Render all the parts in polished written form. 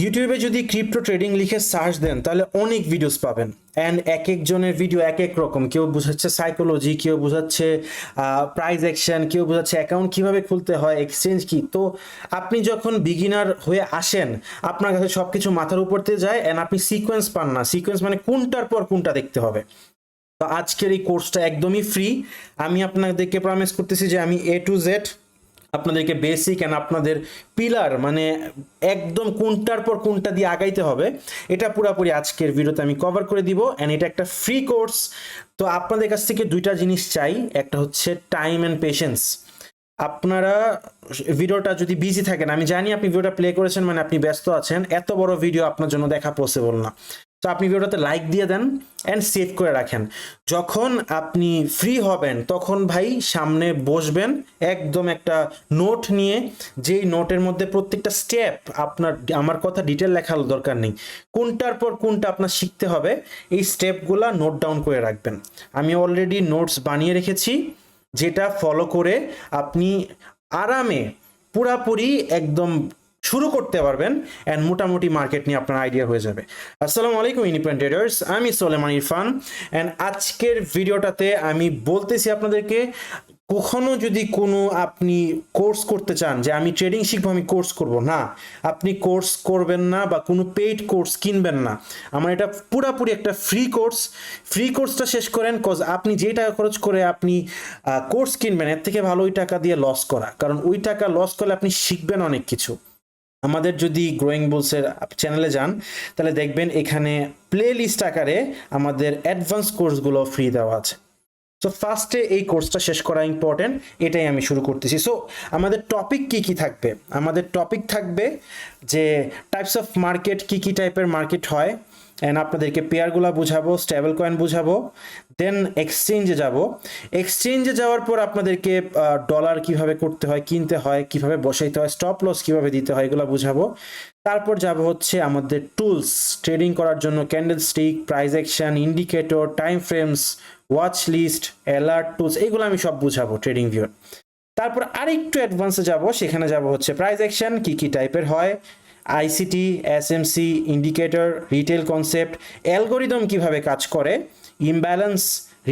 ইউটিউবে যদি crypto trading লিখে সার্চ দেন তাহলে অনেক ভিডিওস পাবেন। অ্যান্ড এক একজনের ভিডিও এক এক রকম, কেউ বোঝাচ্ছে সাইকোলজি, কেউ বোঝাচ্ছে প্রাইস অ্যাকশন, কেউ বোঝাচ্ছে অ্যাকাউন্ট কিভাবে খুলতে হয়, এক্সচেঞ্জ কি। তো আপনি যখন বিগিনার হয়ে আসেন আপনার কাছে সব কিছু মাথার উপর দিয়ে যায় অ্যান্ড আপনি সিকোয়েন্স পান না। সিকোয়েন্স মানে কোনটার পর কোনটা দেখতে হবে। তো আজকের এই কোর্সটা একদমই ফ্রি। আমি আপনাদেরকে প্রমিস করতেছি যে আমি এ টু জেড আপনাদেরকে বেসিক অ্যান্ড আপনাদের পিলার মানে একদম কোনটার পর কোনটা দিয়ে আগাইতে হবে এটা পুরোপুরি আজকের ভিডিওতে আমি কভার করে দিব। অ্যান্ড এটা একটা ফ্রি কোর্স। তো আপনাদের কাছ থেকে দুইটা জিনিস চাই, একটা হচ্ছে টাইম অ্যান্ড পেশেন্স। আপনারা ভিডিওটা যদি বিজি থাকেন, আমি জানি আপনি ভিডিওটা প্লে করেছেন মানে আপনি ব্যস্ত আছেন, এত বড় ভিডিও আপনার জন্য দেখা পসিবল না। তো আপনি ভিডিওটাতে লাইক দিয়ে দেন অ্যান্ড সেভ করে রাখেন। যখন আপনি ফ্রি হবেন তখন ভাই সামনে বসবেন একদম একটা নোট নিয়ে, যেই নোটের মধ্যে প্রত্যেকটা স্টেপ আপনার, আমার কথা ডিটেল লেখার দরকার নেই, কোনটার পর কোনটা আপনার শিখতে হবে এই স্টেপগুলা নোট ডাউন করে রাখবেন। আমি অলরেডি নোটস বানিয়ে রেখেছি, যেটা ফলো করে আপনি আরামে পুরাপুরি একদম শুরু করতে পারবেন অ্যান্ড মোটামুটি মার্কেট নিয়ে আপনার আইডিয়া হয়ে যাবে। আসসালামু আলাইকুম ইন্ডিপেন্ডেন্ট ট্রেডার্স, আমি সোলেমান ইরফান। অ্যান্ড আজকের ভিডিওটাতে আমি বলতেছি আপনাদেরকে, কখনো যদি কোনো আপনি কোর্স করতে চান যে আমি ট্রেডিং শিখবো, আমি কোর্স করব না, আপনি কোর্স করবেন না বা কোনো পেইড কোর্স কিনবেন না। আমার এটা পুরাপুরি একটা ফ্রি কোর্স। ফ্রি কোর্সটা শেষ করেন, কজ আপনি যে টাকা খরচ করে আপনি কোর্স কিনবেন এর থেকে ভালো ওই টাকা দিয়ে লস করা, কারণ ওই টাকা লস করলে আপনি শিখবেন অনেক কিছু। আমাদের যদি গ্রোয়িং বুলসের চ্যানেলে যান তাহলে দেখবেন এখানে প্লে লিস্ট আকারে আমাদের অ্যাডভান্স কোর্সগুলো ফ্রি দেওয়া আছে। সো ফার্স্টে এই কোর্সটা শেষ করা ইম্পর্টেন্ট, এটাই আমি শুরু করতেছি। সো আমাদের টপিক কি কি থাকবে? আমাদের টপিক থাকবে যে টাইপস অফ মার্কেট, কি কি টাইপের মার্কেট হয়, অ্যান্ড আপনাদেরকে পেয়ারগুলো বুঝাবো, স্টেবল কয়েন বুঝাবো। দেন এক্সচেঞ্জে যাব। এক্সচেঞ্জে যাওয়ার পর আপনাদেরকে ডলার কিভাবে করতে হয়, কিনতে হয়, কিভাবে বসাইতে হয়, স্টপ লস কিভাবে দিতে হয়, এগুলো বুঝাবো। তারপর যাব হচ্ছে আমাদের টুলস ট্রেডিং করার জন্য, candle stick, price action, indicator, time frames, watch list, alert tools, এগুলো আমি সব বুঝাবো ট্রেডিং ভিউর। তারপর আরেকটু অ্যাডভান্সে যাব, সেখানে যাব হচ্ছে প্রাইস অ্যাকশন কি কি টাইপের হয়, ICT, SMC, indicator, retail concept, algorithm কিভাবে কাজ করে, ইমব্যালেন্স,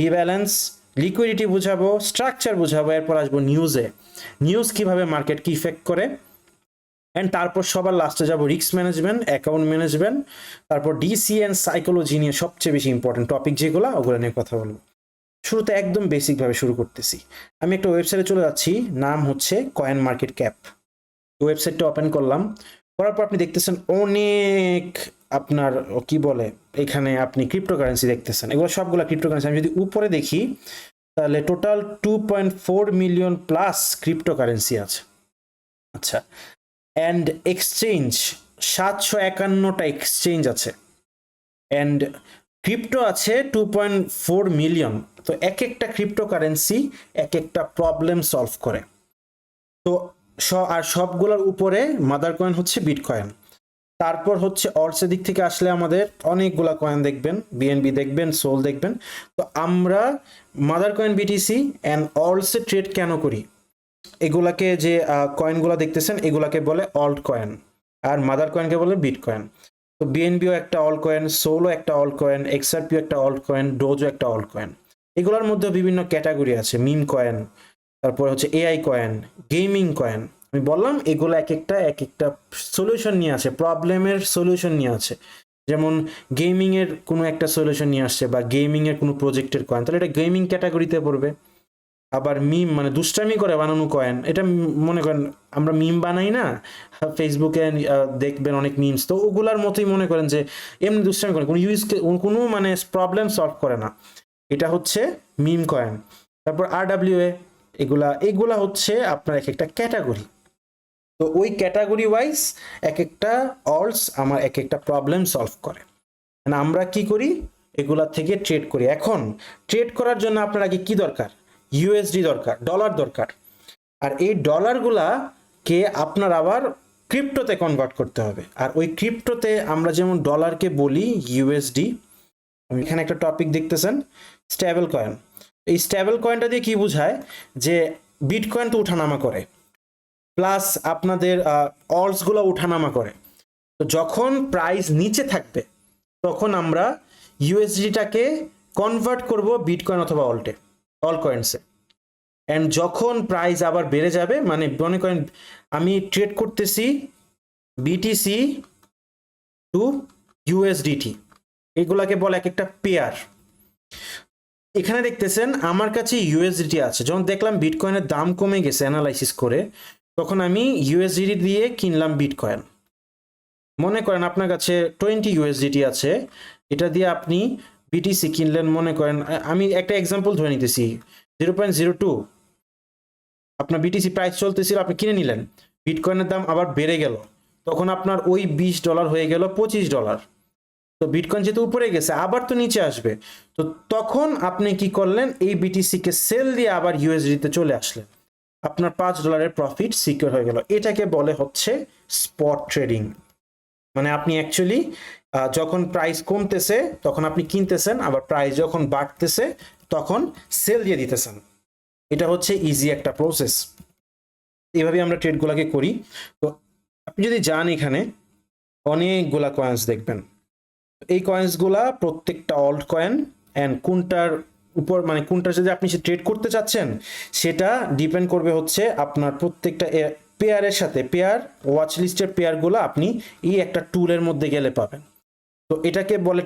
রিব্যালেন্স, লিকুইডিটি বুঝাবো, স্ট্রাকচার বুঝাবো। এরপর আসবো নিউজে, নিউজ কিভাবে মার্কেটকে ইফেক্ট করে। অ্যান্ড তারপর সবার লাস্টে যাব রিস্ক ম্যানেজমেন্ট, অ্যাকাউন্ট ম্যানেজমেন্ট, তারপর ডিসি অ্যান্ড সাইকোলজি নিয়ে সবচেয়ে বেশি ইম্পর্টেন্ট টপিক যেগুলো, ওগুলো নিয়ে কথা বলবো। শুরুতে একদম বেসিকভাবে শুরু করতেছি। আমি একটা ওয়েবসাইটে চলে যাচ্ছি, নাম হচ্ছে কয়েন মার্কেট ক্যাপ। ওয়েবসাইটটা ওপেন করলাম, করার পর আপনি দেখতেছেন অনেক আপনার কি বলে, এখানে আপনি ক্রিপ্টোকারেন্সি দেখতেছেন, এগুলো সবগুলো ক্রিপ্টোকারেন্সি। আমি যদি উপরে দেখি তাহলে টোটাল 2.4 মিলিয়ন প্লাস ক্রিপ্টোকারেন্সি আছে। আচ্ছা, অ্যান্ড এক্সচেঞ্জ 751টা এক্সচেঞ্জ আছে, অ্যান্ড ক্রিপ্টো আছে 2.4 মিলিয়ন। তো এক একটা ক্রিপ্টোকারেন্সি এক একটা প্রবলেম সলভ করে। তো আর সবগুলোর উপরে মাদার কয়েন হচ্ছে বিটকয়েন। তারপর হচ্ছে অর্সের দিক থেকে আসলে আমাদের অনেকগুলা কয়েন দেখবেন, বিএনবি দেখবেন, সোল দেখবেন। তো আমরা মাদার কয়েন, বিটিসি অ্যান্ড অর্সে ট্রেড কেন করি, এগুলাকে যে কয়েনগুলো দেখতেছেন এগুলাকে বলে অল্ট কয়েন, আর মাদার কয়েনকে বলে বিটকয়েন। তো বিএনবিও একটা অল্ট কয়েন, সোলও একটা অল্ট কয়েন, এক্সআরপিও একটা অল্ট কয়েন, ডোজও একটা অল্ট কয়েন। এগুলোর মধ্যে বিভিন্ন ক্যাটাগরি আছে, মিম কয়েন, তারপর হচ্ছে এআই কয়েন, গেমিং কয়েন। আমি বললাম এগুলো এক একটা সলিউশন নিয়ে আছে, প্রবলেমের সলিউশন নিয়ে আছে। যেমন গেমিং এর কোনো একটা সলিউশন নিয়ে আসছে বা গেমিং এর কোনো প্রজেক্টের কয়েন, তাহলে এটা গেমিং ক্যাটাগরিতে পড়বে। আবার মিম মানে দুষ্টামি করে বানানো কয়েন, এটা মনে করেন আমরা মিম বানাই না ফেসবুকে, দেখবেন অনেক মিমস, তো ওগুলার মতোই মনে করেন যে এমনি দুষ্টামি করেন, কোনো কোনো মানে প্রবলেম সলভ করে না, এটা হচ্ছে মিম কয়েন। তারপর আরডাব্লিউএ, এগুলা হচ্ছে আপনার এক একটা ক্যাটাগরি। তো ওই ক্যাটাগরি ওয়াইজ এক একটা অলস আমার এক একটা প্রবলেম সলভ করে। আমরা কি করি, এগুলা থেকে ট্রেড করি। এখন ট্রেড করার জন্য আপনার আগে কি দরকার, ইউএসডি দরকার, ডলার দরকার। আর এই ডলারগুলাকে আপনার আবার ক্রিপ্টোতে কনভার্ট করতে হবে। আর ওই ক্রিপ্টোতে আমরা যেমন ডলারকে বলি ইউএসডি। এখানে একটা টপিক দেখতেছেন স্টেবল কয়েন। এই স্টেবল কয়েনটা দিয়ে কি বোঝায় যে বিটকয়েন তো উঠানামা করে, প্লাস আপনাদের অলসগুলো উঠানামা করে। তো যখন প্রাইস নিচে থাকবে তখন আমরা ইউএসডিটাকে কনভার্ট করব বিটকয়েন অথবা অল কয়েন্সে। অ্যান্ড যখন প্রাইস আবার বেড়ে যাবে, মানে মনে করেন আমি ট্রেড করতেছি বিটিসি টু ইউএসডিটি, এগুলাকে বলে এক একটা পেয়ার। এখানে দেখতেছেন আমার কাছে ইউএসডিটি আছে, যখন দেখলাম বিটকয়েনের দাম কমে গেছে অ্যানালাইসিস করে, তখন আমি ইউএসডিটি দিয়ে কিনলাম বিটকয়েন। মনে করেন আপনার কাছে 20 ইউএসডিটি আছে, এটা দিয়ে আপনি বিটিসি কিনলেন, মনে করেন আমি একটা এক্সাম্পল ধরে নিতেছি 0.02 আপনার বিটিসি প্রাইস চলতেছিল, আপনি কিনে নিলেন, বিটকয়েনের দাম আবার বেড়ে গেল, তখন আপনার ওই $20 হয়ে গেল $25। তো বিটকয়েন যেহেতু উপরে গেছে আবার তো নিচে আসবে, তো তখন আপনি কি করলেন, এই বিটিসিকে সেল দিয়ে আবার ইউএসডিতে চলে আসলেন, আপনার $5 প্রফিট সিকিউর হয়ে গেল। এটাকে বলে হচ্ছে স্পট ট্রেডিং। মানে আপনি অ্যাকচুয়ালি যখন প্রাইস কমতেছে তখন আপনি কিনতেছেন, আবার প্রাইস যখন বাড়তেছে তখন সেল দিয়ে দিতেছেন। এটা হচ্ছে ইজি একটা প্রসেস, এইভাবে আমরা ট্রেডগুলোকে করি। তো আপনি যদি যান এখানে অনেকগুলা কয়েন্স দেখবেন, এই কয়েন্সগুলা প্রত্যেকটা অল্ট কয়েন, অ্যান্ড কোনটার উপর মানে কোনটা যদি আপনি ট্রেড করতে চাচ্ছেন সেটা ডিপেন্ড করবে হচ্ছে আপনার প্রত্যেকটা পেয়ারের সাথে। পেয়ার ওয়াচ লিস্টের পেয়ারগুলো আপনি এই একটা টুলের মধ্যে গেলে পাবেন। তো এটাকে বলে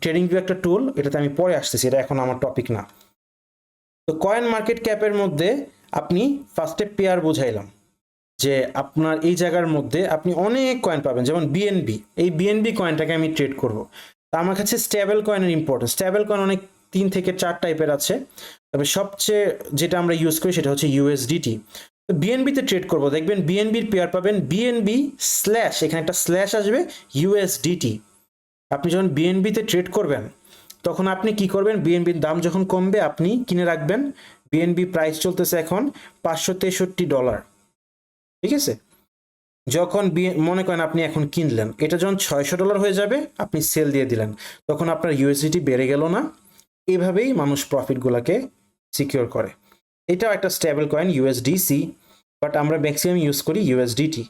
ট্রেডিং ভিউ একটা টুল, এটাতে আমি পরে আসতেছি, এটা এখন আমার টপিক না। তো কয়েন মার্কেট ক্যাপের মধ্যে আপনি ফার্স্টে পেয়ার বুঝাইলাম যে আপনার এই জায়গার মধ্যে আপনি অনেক কয়েন পাবেন, যেমন বিএনবি, এই বিএনবি কয়েনটাকে আমি ট্রেড করব। তো আমার কাছে স্টেবল কয়েনের ইম্পর্টেন্স, স্টেবল কয়েন অনেক 3 থেকে 4 টাইপের আছে, তবে সবচেয়ে যেটা আমরা ইউজ করি সেটা হচ্ছে ইউএসডিটি। তো বিএনবিতে ট্রেড করব, দেখবেন বিএনবির পেয়ার পাবেন বিএনবি স্ল্যাশ, এখানে একটা স্ল্যাশ আসবে ইউএসডিটি। আপনি যখন বিএনবিতে ট্রেড করবেন তখন আপনি কি করবেন, বিএনবির দাম যখন কমবে আপনি কিনে রাখবেন। বিএনবি প্রাইস চলতেছে এখন $563, ঠিক আছে? যখন মনে করেন আপনি এখন কিনলেন, এটা যখন $600 হয়ে যাবে আপনি সেল দিয়ে দিলেন, তখন আপনার ইউএসডিটি বেড়ে গেল না? এভাবেই মানুষ প্রফিটগুলোকে সিকিউর করে। এটাও একটা স্টেবল কয়েন ইউএসডিসি, বাট আমরা ম্যাক্সিমাম ইউজ করি ইউএসডিটি।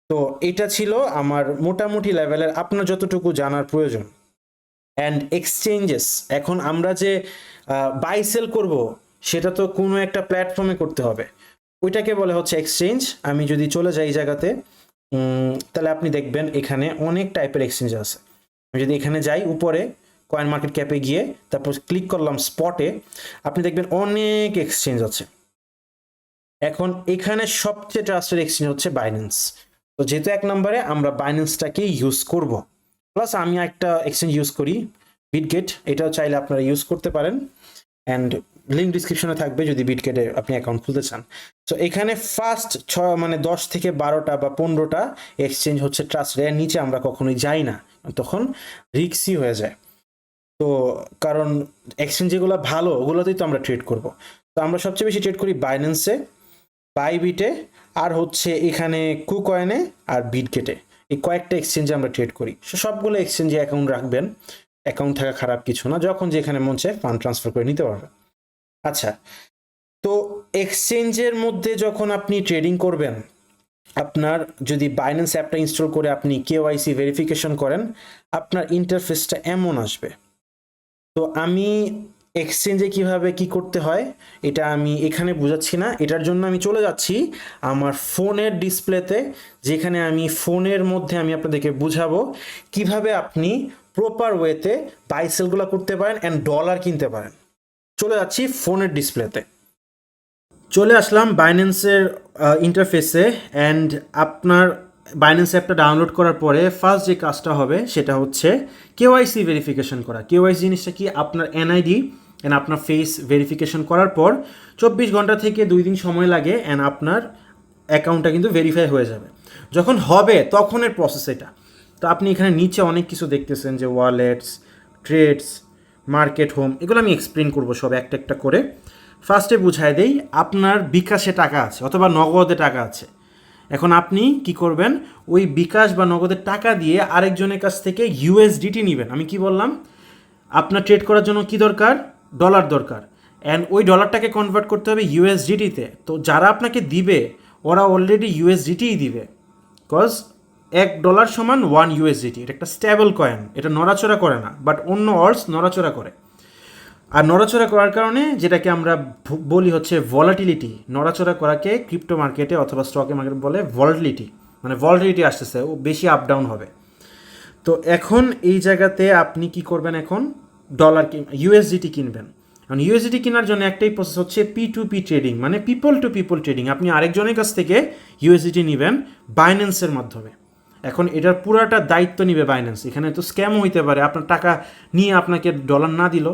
তো এটা ছিল আমার মোটামুটি লেভেলের আপনার যতটুকু জানার প্রয়োজন। অ্যান্ড এক্সচেঞ্জেস, এখন আমরা যে বাই সেল করব সেটা তো কোনো একটা প্ল্যাটফর্মে করতে হবে, ওইটাকে বলে হচ্ছে এক্সচেঞ্জ। আমি যদি চলে যাই এই জায়গাতে, তাহলে আপনি দেখবেন এখানে অনেক টাইপের এক্সচেঞ্জ আছে। আমি যদি এখানে যাই উপরে কয়েন মার্কেট ক্যাপে গিয়ে তারপর ক্লিক করলাম স্পটে, আপনি দেখবেন অনেক এক্সচেঞ্জ আছে। এখন এখানে সবচেয়ে ট্রাস্টেড এক্সচেঞ্জ হচ্ছে বাইন্যান্স। তো যেহেতু 1 নম্বরে আমরা বাইন্যান্সটাকে ইউজ করব, প্লাস আমি একটা এক্সচেঞ্জ ইউজ করি বিটগেট, এটাও চাইলে আপনারা ইউজ করতে পারেন, অ্যান্ড লিঙ্ক ডিসক্রিপশনে থাকবে যদি বিটগেটে আপনি অ্যাকাউন্ট খুলতে চান। তো এখানে ফার্স্ট 10 থেকে 12টা বা 15টা এক্সচেঞ্জ হচ্ছে ট্রাস্টেড, এর নিচে আমরা কখনোই যাই না, তখন রিস্কি হয়ে যায়। তো কারণ এক্সচেঞ্জ যেগুলো ভালো ওগুলোতেই তো আমরা ট্রেড করব। তো আমরা সবচেয়ে বেশি ট্রেড করি বাইন্যান্সে, বাইবিটে, আর হচ্ছে এখানে কুকয়েনে আর বিটগেটে। এই কয়েকটা এক্সচেঞ্জে আমরা ট্রেড করি। সবগুলো এক্সচেঞ্জে অ্যাকাউন্ট রাখবেন, অ্যাকাউন্ট থাকা খারাপ কিছু না, যখন যেখানে মন চায় ফান্ড ট্রান্সফার করে নিতে পারবেন। আচ্ছা, তো এক্সচেঞ্জের মধ্যে যখন আপনি ট্রেডিং করবেন, আপনার যদি বাইন্যান্স অ্যাপটা ইনস্টল করে আপনি কেওয়াইসি ভেরিফিকেশন করেন, আপনার ইন্টারফেসটা এমন আসবে। তো আমি এক্সচেঞ্জে কিভাবে কি করতে হয় এটা আমি এখানে বোঝাচ্ছি না, এটার জন্য আমি চলে যাচ্ছি আমার ফোনের ডিসপ্লেতে, যেখানে আমি ফোনের মধ্যে আমি আপনাদেরকে বুঝাবো কিভাবে আপনি প্রপার ওয়েতে বাই সেলগুলো করতে পারেন অ্যান্ড ডলার কিনতে পারেন। চলে যাচ্ছি ফোনের ডিসপ্লেতে, চলে আসলাম বাইন্যান্সের ইন্টারফেসে। অ্যান্ড আপনার বাইন্যান্স অ্যাপটা ডাউনলোড করার পরে ফার্স্ট যে কাজটা হবে সেটা হচ্ছে কেওয়াইসি ভেরিফিকেশন করা। কেওয়াইসি জিনিসটা কি, আপনার এনআইডি অ্যান্ড আপনার ফেস ভেরিফিকেশন করার পর 24 ঘন্টা থেকে 2 দিন সময় লাগে, অ্যান্ড আপনার অ্যাকাউন্টটা কিন্তু ভেরিফাই হয়ে যাবে। যখন হবে তখনের প্রসেস এটা। তো আপনি এখানে নিচে অনেক কিছু দেখতেছেন, যে ওয়ালেটস, ট্রেডস, মার্কেট হোম, এগুলো আমি এক্সপ্লেন করবো সব একটা একটা করে। ফার্স্টে বুঝাই দেই, আপনার বিকাশে টাকা আছে অথবা নগদে টাকা আছে, এখন আপনি কি করবেন, ওই বিকাশ বা নগদের টাকা দিয়ে আরেকজনের কাছ থেকে ইউএসডিটি নেবেন। আমি কি বললাম, আপনার ট্রেড করার জন্য কি দরকার, ডলার দরকার, অ্যান্ড ওই ডলারটাকে কনভার্ট করতে হবে ইউএসডিটিতে। তো যারা আপনাকে দিবে ওরা অলরেডি ইউএসডিটিই দিবে, বিকজ $1 সমান 1 USDT। এটা একটা স্টেবল কয়েন, এটা নড়াচড়া করে না, বাট অন্য অর্ডস নড়াচড়া করে। আর নড়াচড়া করার কারণে যেটাকে আমরা বলি হচ্ছে ভলাটিলিটি, নড়াচড়া করাকে ক্রিপ্টো মার্কেটে অথবা স্টক মার্কেটে বলে ভলাটিলিটি, মানে ভলাটিলিটি আসতেছে, ও বেশি আপ ডাউন হবে। তো এখন এই জায়গাতে আপনি কি করবেন, এখন ইউএসডিটি কিনবেন। কারণ ইউএসডিটি কেনার জন্য একটাই প্রসেস হচ্ছে P2P ট্রেডিং, মানে পিপল টু পিপল ট্রেডিং। আপনি আরেকজনের কাছ থেকে ইউএসডিটি নেবেন বাইন্যান্সের মাধ্যমে। এখন এটার পুরাটা দায়িত্ব নিবে বাইন্যান্স। এখানে তো স্ক্যামও হইতে পারে, আপনার টাকা নিয়ে আপনাকে ডলার না দিল,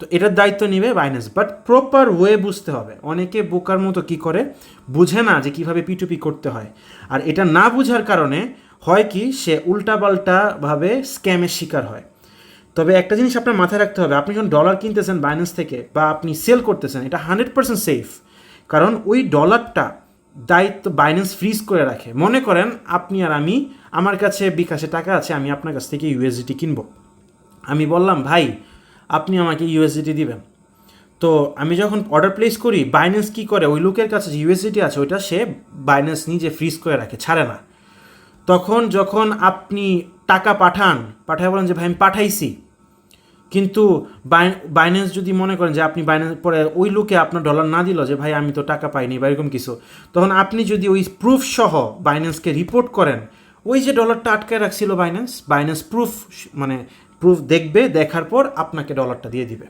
তো এটার দায়িত্ব নিবে বাইন্যান্স। বাট প্রপার ওয়ে বুঝতে হবে। অনেকে বোকার মতো কি করে, বুঝে না যে কীভাবে P2P করতে হয়। আর এটা না বুঝার কারণে হয় কি, সে উল্টাপাল্টাভাবে স্ক্যামের শিকার হয়। তবে একটা জিনিস আপনার মাথায় রাখতে হবে, আপনি যখন ডলার কিনতেছেন বাইন্যান্স থেকে বা আপনি সেল করতেছেন, এটা 100% সেফ। কারণ ওই ডলারটা দায়িত্ব বাইন্যান্স ফ্রিজ করে রাখে। মনে করেন আপনি আর আমি, আমার কাছে বিকাশে টাকা আছে, আমি আপনার কাছ থেকে ইউএসডিটি কিনবো। আমি বললাম ভাই আপনি আমাকে ইউএসডিটি দিবেন। তো আমি যখন অর্ডার প্লেস করি, বাইন্যান্স কী করে, ওই লোকের কাছে যে ইউএসডিটি আছে ওইটা সে বাইন্যান্স নিজে ফ্রিজ করে রাখে, ছাড়ে না। তখন যখন আপনি টাকা পাঠায় বলেন যে ভাই আমি পাঠাইছি, কিন্তু বাইন্যান্স যদি মনে করেন যে আপনি বাইন্যান্স পরে ওই লোকে আপনার ডলার না দিল যে ভাই আমি তো টাকা পাইনি বা এরকম কিছু, তখন আপনি যদি ওই প্রুফ সহ বাইন্যান্সকে রিপোর্ট করেন, ওই যে ডলারটা আটকে রাখছিল বাইন্যান্স প্রুফ দেখবে, দেখার পর আপনাকে ডলারটা দিয়ে দিবে,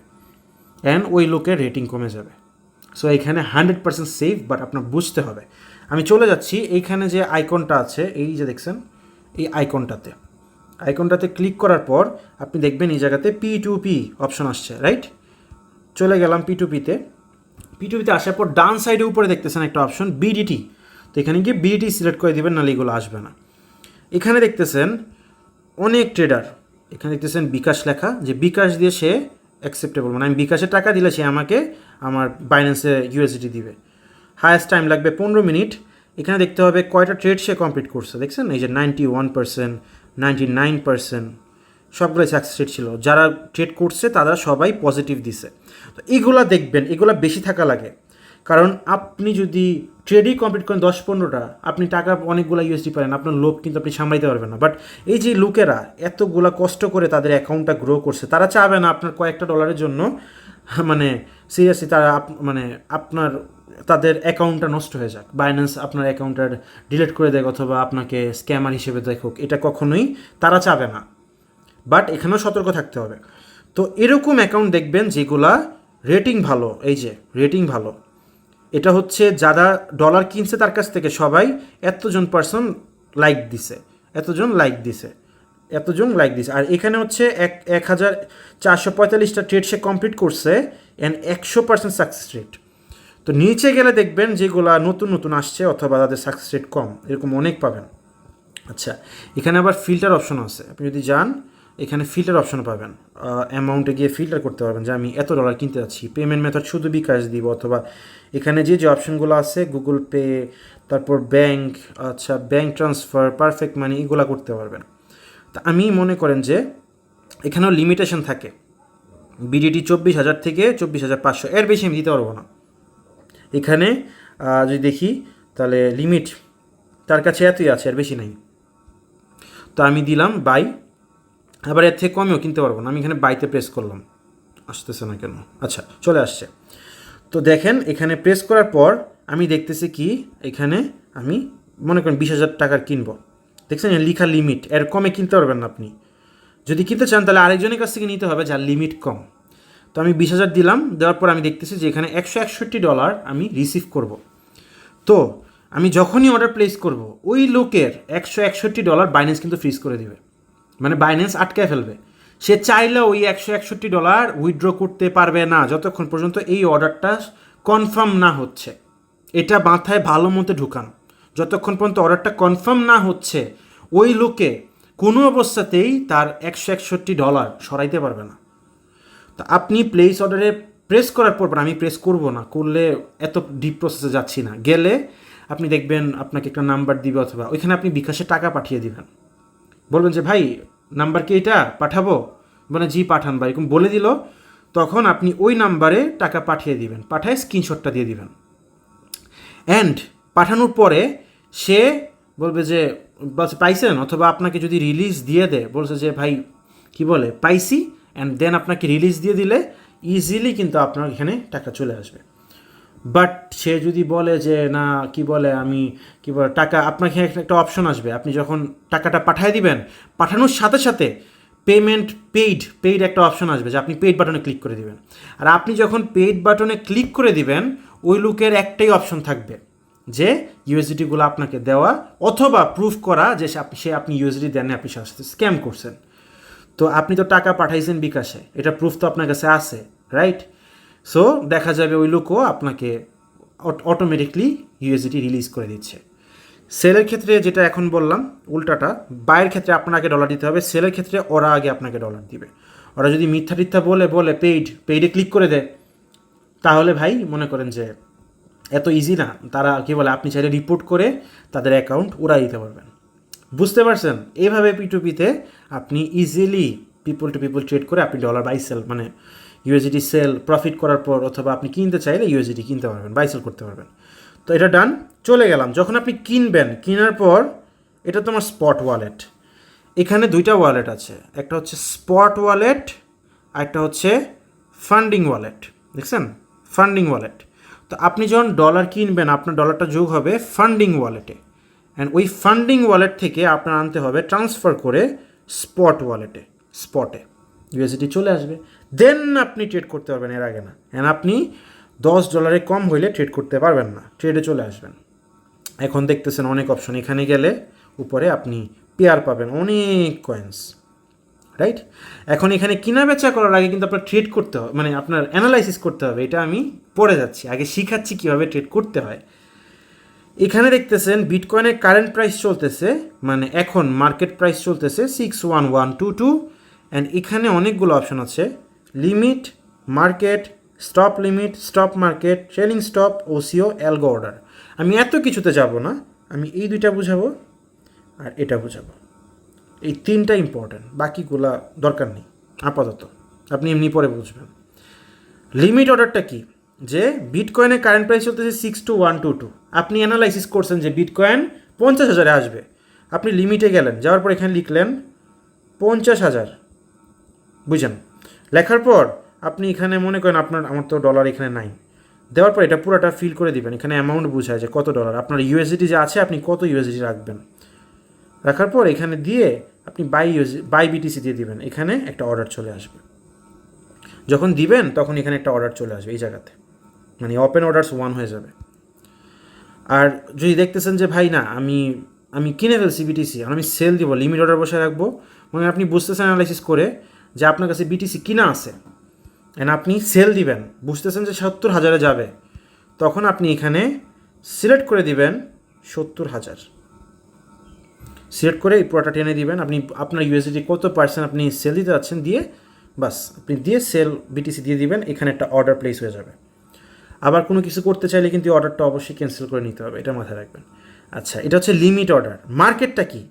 অ্যান্ড ওই লোকের রেটিং কমে যাবে। সো এইখানে 100% সেফ, বাট আপনার বুঝতে হবে। আমি চলে যাচ্ছি, এইখানে যে আইকনটা আছে, এই যে দেখছেন এই আইকনটাতে ক্লিক করার পর আপনি দেখবেন এই জায়গাতে P2P অপশন আসছে, রাইট? চলে গেলাম P2Pতে আসার পর ডান সাইডে উপরে দেখতেছেন একটা অপশন বিডিটি। তো এখানে গিয়ে বিডিটি সিলেক্ট করে দেবেন, নাহলে এগুলো আসবে না। এখানে দেখতেছেন অনেক ট্রেডার, এখানে দেখতেছেন বিকাশ লেখা, যে বিকাশ দিয়ে সে অ্যাকসেপ্টেবল, মানে আমি বিকাশে টাকা দিলে সে আমাকে আমার বাইন্যান্সে ইউএসডিটি দিবে। হায়েস্ট টাইম লাগবে 15 মিনিট। এখানে দেখতে হবে কয়টা ট্রেড সে কমপ্লিট করছে, দেখছেন এই যে 91%, 99%, সবগুলোই সাকসেস রেট ছিল। যারা ট্রেড করছে তারা সবাই পজিটিভ দিছে। তো এগুলা দেখবেন, এগুলা বেশি থাকা লাগে। কারণ আপনি যদি ট্রেডই কমপ্লিট করেন 10-15টা, আপনি টাকা অনেকগুলো ইউএসডি পারেন, আপনার লোভ কিন্তু আপনি সামলাইতে পারবেন না। বাট এই যে লোকেরা এতগুলা কষ্ট করে তাদের অ্যাকাউন্টটা গ্রো করছে, তারা চাবে না আপনার কয়েকটা ডলারের জন্য, মানে সিরিয়াসলি তারা আপনার তাদের অ্যাকাউন্টটা নষ্ট হয়ে যাক, বাইন্যান্স আপনার অ্যাকাউন্টটা ডিলিট করে দেয় অথবা আপনাকে স্ক্যামার হিসেবে দেখুক, এটা কখনোই তারা চাবে না। বাট এখানেও সতর্ক থাকতে হবে। তো এরকম অ্যাকাউন্ট দেখবেন যেগুলা রেটিং ভালো, এই যে রেটিং ভালো, এটা হচ্ছে যারা ডলার কিনছে তার কাছ থেকে সবাই এতজন লাইক দিছে, আর এখানে হচ্ছে 1445টা ট্রেড সে কমপ্লিট করছে, অ্যান্ড 100% সাকসেস রেট। তো নিচে গেলে দেখবেন যেগুলা নতুন আসছে অথবা তাদের সাকসেস রেট কম, এরকম অনেক পাবেন। আচ্ছা, এখানে আবার ফিল্টার অপশন আছে, আপনি যদি যান এখানে ফিল্টার অপশন পাবেন। অ্যামাউন্টে গিয়ে ফিল্টার করতে পারবেন যে আমি এত ডলার কিনতে যাচ্ছি, পেমেন্ট মেথড শুধু বিকাশ দিব, অথবা এখানে যে অপশনগুলো আছে গুগল পে, তারপর ব্যাংক, আচ্ছা ব্যাংক ট্রান্সফার, পারফেক্ট মানি, এগুলো করতে পারবেন। তা আমি মনে করেন যে এখানেও লিমিটেশন থাকে, বিডিটি 24,000 থেকে 24,500, এর বেশি আমি দিতে পারবো না। এখানে যদি দেখি তাহলে লিমিট তার কাছে এতই আছে, আর বেশি নাই। তো আমি দিলাম বাই, আবার এর থেকে কমেও কিনতে পারবো না। আমি এখানে বাইতে প্রেস করলাম, আসতেছে না কেন, আচ্ছা চলে আসছে। তো দেখেন এখানে প্রেস করার পর আমি দেখতেছি কি, এখানে আমি মনে করেন 20,000 টাকার কিনবো, দেখছেন লিখা লিমিট, এর কমে কিনতে পারবেন না আপনি। যদি কিনতে চান তাহলে আরেকজনের কাছ থেকে নিতে হবে যার লিমিট কম। তো আমি 20,000 দিলাম, দেওয়ার পর আমি দেখতেছি যে এখানে $161 আমি রিসিভ করব। তো আমি যখনই অর্ডার প্লেস করব, ওই লোকের $161 বাইন্যান্স কিন্তু ফ্রিজ করে দিবে, মানে বাইন্যান্স আটকায় ফেলবে। সে চাইলেও ওই $161 উইথড্র করতে পারবে না যতক্ষণ পর্যন্ত এই অর্ডারটা কনফার্ম না হচ্ছে। এটা মাথায় ভালো মতো ঢুকান, যতক্ষণ পর্যন্ত অর্ডারটা কনফার্ম না হচ্ছে ওই লোকে কোনো অবস্থাতেই তার $161 সরাইতে পারবে না। তা আপনি প্লেস অর্ডারে প্রেস করার পর, আমি প্রেস করব না, করলে এত ডিপ প্রসেসে যাচ্ছি না, গেলে আপনি দেখবেন আপনাকে একটা নাম্বার দিবে, অথবা ওইখানে আপনি বিকাশে টাকা পাঠিয়ে দিবেন, বলবেন যে ভাই নাম্বার কি এটা পাঠাবো, মানে জি পাঠান বা এরকম বলে দিল, তখন আপনি ওই নাম্বারে টাকা পাঠিয়ে দিবেন, পাঠায় স্ক্রিনশটটা দিয়ে দিবেন। অ্যান্ড পাঠানোর পরে সে বলবে যে পাইছেন, অথবা আপনাকে যদি রিলিজ দিয়ে দেয়, বলছে যে ভাই কি বলে পাইছি, অ্যান্ড দেন আপনাকে রিলিজ দিয়ে দিলে ইজিলি কিন্তু আপনার এখানে টাকা চলে আসবে। বাট সে যদি বলে যে না কি বলে আমি কি বলে টাকা, আপনাকে একটা অপশন আসবে, আপনি যখন টাকাটা পাঠিয়ে দিবেন, পাঠানোর সাথে সাথে পেমেন্ট পেইড একটা অপশন আসবে যে আপনি পেইড বাটনে ক্লিক করে দিবেন। আর আপনি যখন পেইড বাটনে ক্লিক করে দিবেন, ওই লোকের একটাই অপশন থাকবে যে ইউএসডিটিগুলো আপনাকে দেওয়া অথবা প্রুফ করা যে আপনি ইউএসডি দেন, আপনি সাথে সাথে স্ক্যাম করছেন। তো আপনি তো টাকা পাঠাইছেন বিকাশে, এটা প্রুফ তো আপনার কাছে আছে, রাইট? সো দেখা যাবে ওই লোকও আপনাকে অটোমেটিকলি ইউএসডিটি রিলিজ করে দিচ্ছে। সেলের ক্ষেত্রে যেটা এখন বললাম উল্টাটা, বাইয়ের ক্ষেত্রে আপনাকে ডলার দিতে হবে, সেলের ক্ষেত্রে ওরা আগে আপনাকে ডলার দিবে। ওরা যদি মিথ্যা টিথ্যা বলে পেইডে ক্লিক করে দেয়, তাহলে ভাই মনে করেন যে এত ইজি না। তারা কি বলে আপনি চাইলে রিপোর্ট করে তাদের অ্যাকাউন্ট উড়াই দিতে পারবেন। বুঝতে পারছেন? এইভাবে P2P-তে আপনি easily people to people trade করে আপনি ডলার বাই সেল, মানে ইউএসডিটি সেল প্রফিট করার পর, অথবা আপনি কিনতে চাইলে ইউএসডিটি কিনতে পারবেন, বাই সেল করতে পারবেন। তো এটা ডান। চলে গেলাম, যখন আপনি কিনবেন, কেনার পর এটা তোমার স্পট ওয়ালেট। এখানে দুইটা ওয়ালেট আছে, একটা হচ্ছে স্পট ওয়ালেট আর একটা হচ্ছে ফান্ডিং ওয়ালেট। দেখছেন? Funding wallet. তো আপনি যখন ডলার কিনবেন, আপনার ডলারটা যোগ হবে ফান্ডিং ওয়ালেটে, অ্যান্ড ওই ফান্ডিং ওয়ালেট থেকে আপনার আনতে হবে ট্রান্সফার করে স্পট ওয়ালেটে, স্পটে ইউএসডিটি চলে আসবে, দেন আপনি ট্রেড করতে পারবেন, এর আগে না। অ্যান্ড আপনি $10 কম হইলে ট্রেড করতে পারবেন না, ট্রেডে চলে আসবেন। এখন দেখতেছেন অনেক অপশন, এখানে গেলে উপরে আপনি পেয়ার পাবেন, অনেক কয়েন্স, রাইট? এখন এখানে কিনা বেচা করার আগে কিন্তু আপনার ট্রেড করতে হবে, মানে আপনার অ্যানালাইসিস করতে হবে। এটা আমি পড়ে যাচ্ছি, আগে শিখাচ্ছি কীভাবে ট্রেড করতে হয়। এখানে দেখতেছেন বিটকয়েনের কারেন্ট প্রাইস চলতেছে, মানে এখন মার্কেট প্রাইস চলতেছে 61122, অ্যান্ড এখানে অনেকগুলো অপশন আছে, limit, market, stop limit, stop market, trailing stop, OCO, algo order. আমি এত কিছুতে যাব না, আমি এই দুইটা বুঝাবো আর এটা বুঝাবো। এই তিনটা ইম্পর্ট্যান্ট, বাকিগুলা দরকার নেই আপাতত, আপনি এমনি পরে বুঝবেন। লিমিট অর্ডারটা কি? যে বিটকয়েনের কারেন্ট প্রাইস চলতেছে 62122, আপনি অ্যানালাইসিস করছেন যে বিটকয়েন 50,000-এ আসবে, আপনি লিমিটে গেলেন, যাওয়ার পর এখানে লিখলেন 50,000, বুঝছেন? লেখার পর আপনি এখানে মনে করেন আমার তো ডলার এখানে নাই, দেওয়ার পর এটা পুরোটা ফিল করে দিবেন, এখানে অ্যামাউন্ট বোঝায় যে কত ডলার আপনার ইউএসডিটি যে আছে, আপনি কত ইউএসডিটি রাখবেন। রাখার পর এখানে দিয়ে আপনি বাই বিটিসি দিয়ে দিবেন, এখানে একটা অর্ডার চলে আসবে। যখন দিবেন তখন এখানে একটা অর্ডার চলে আসবে এই জায়গাতে, মানে ওপেন অর্ডারস 1 হয়ে যাবে। আর যদি দেখতেছেন যে ভাই না আমি কিনে ফেলছি বিটিসি, আর আমি সেল দিব, লিমিট অর্ডার বসে রাখবো, মানে আপনি বুঝতেছেন অ্যানালাইসিস করে যে আপনার কাছে বিটিসি কিনা আছে, অ্যান্ড আপনি সেল দিবেন, বুঝতেছেন যে 70,000-এ যাবে, তখন আপনি এখানে সিলেক্ট করে দিবেন 70,000, সিলেক্ট করে এই পুরোটা টেনে দিবেন। আপনি আপনার ইউএসডিটি কত পার্সেন্ট আপনি সেল দিতে যাচ্ছেন দিয়ে, বাস আপনি দিয়ে সেল বিটিসি দিয়ে দিবেন, এখানে একটা অর্ডার প্লেস হয়ে যাবে। আবার কোনো কিছু করতে চাইলে কিন্তু অর্ডারটা অবশ্যই ক্যান্সেল করে নিতে হবে, এটা মাথায় রাখবেন। আচ্ছা, এটা হচ্ছে লিমিট অর্ডার। মার্কেটটা কি?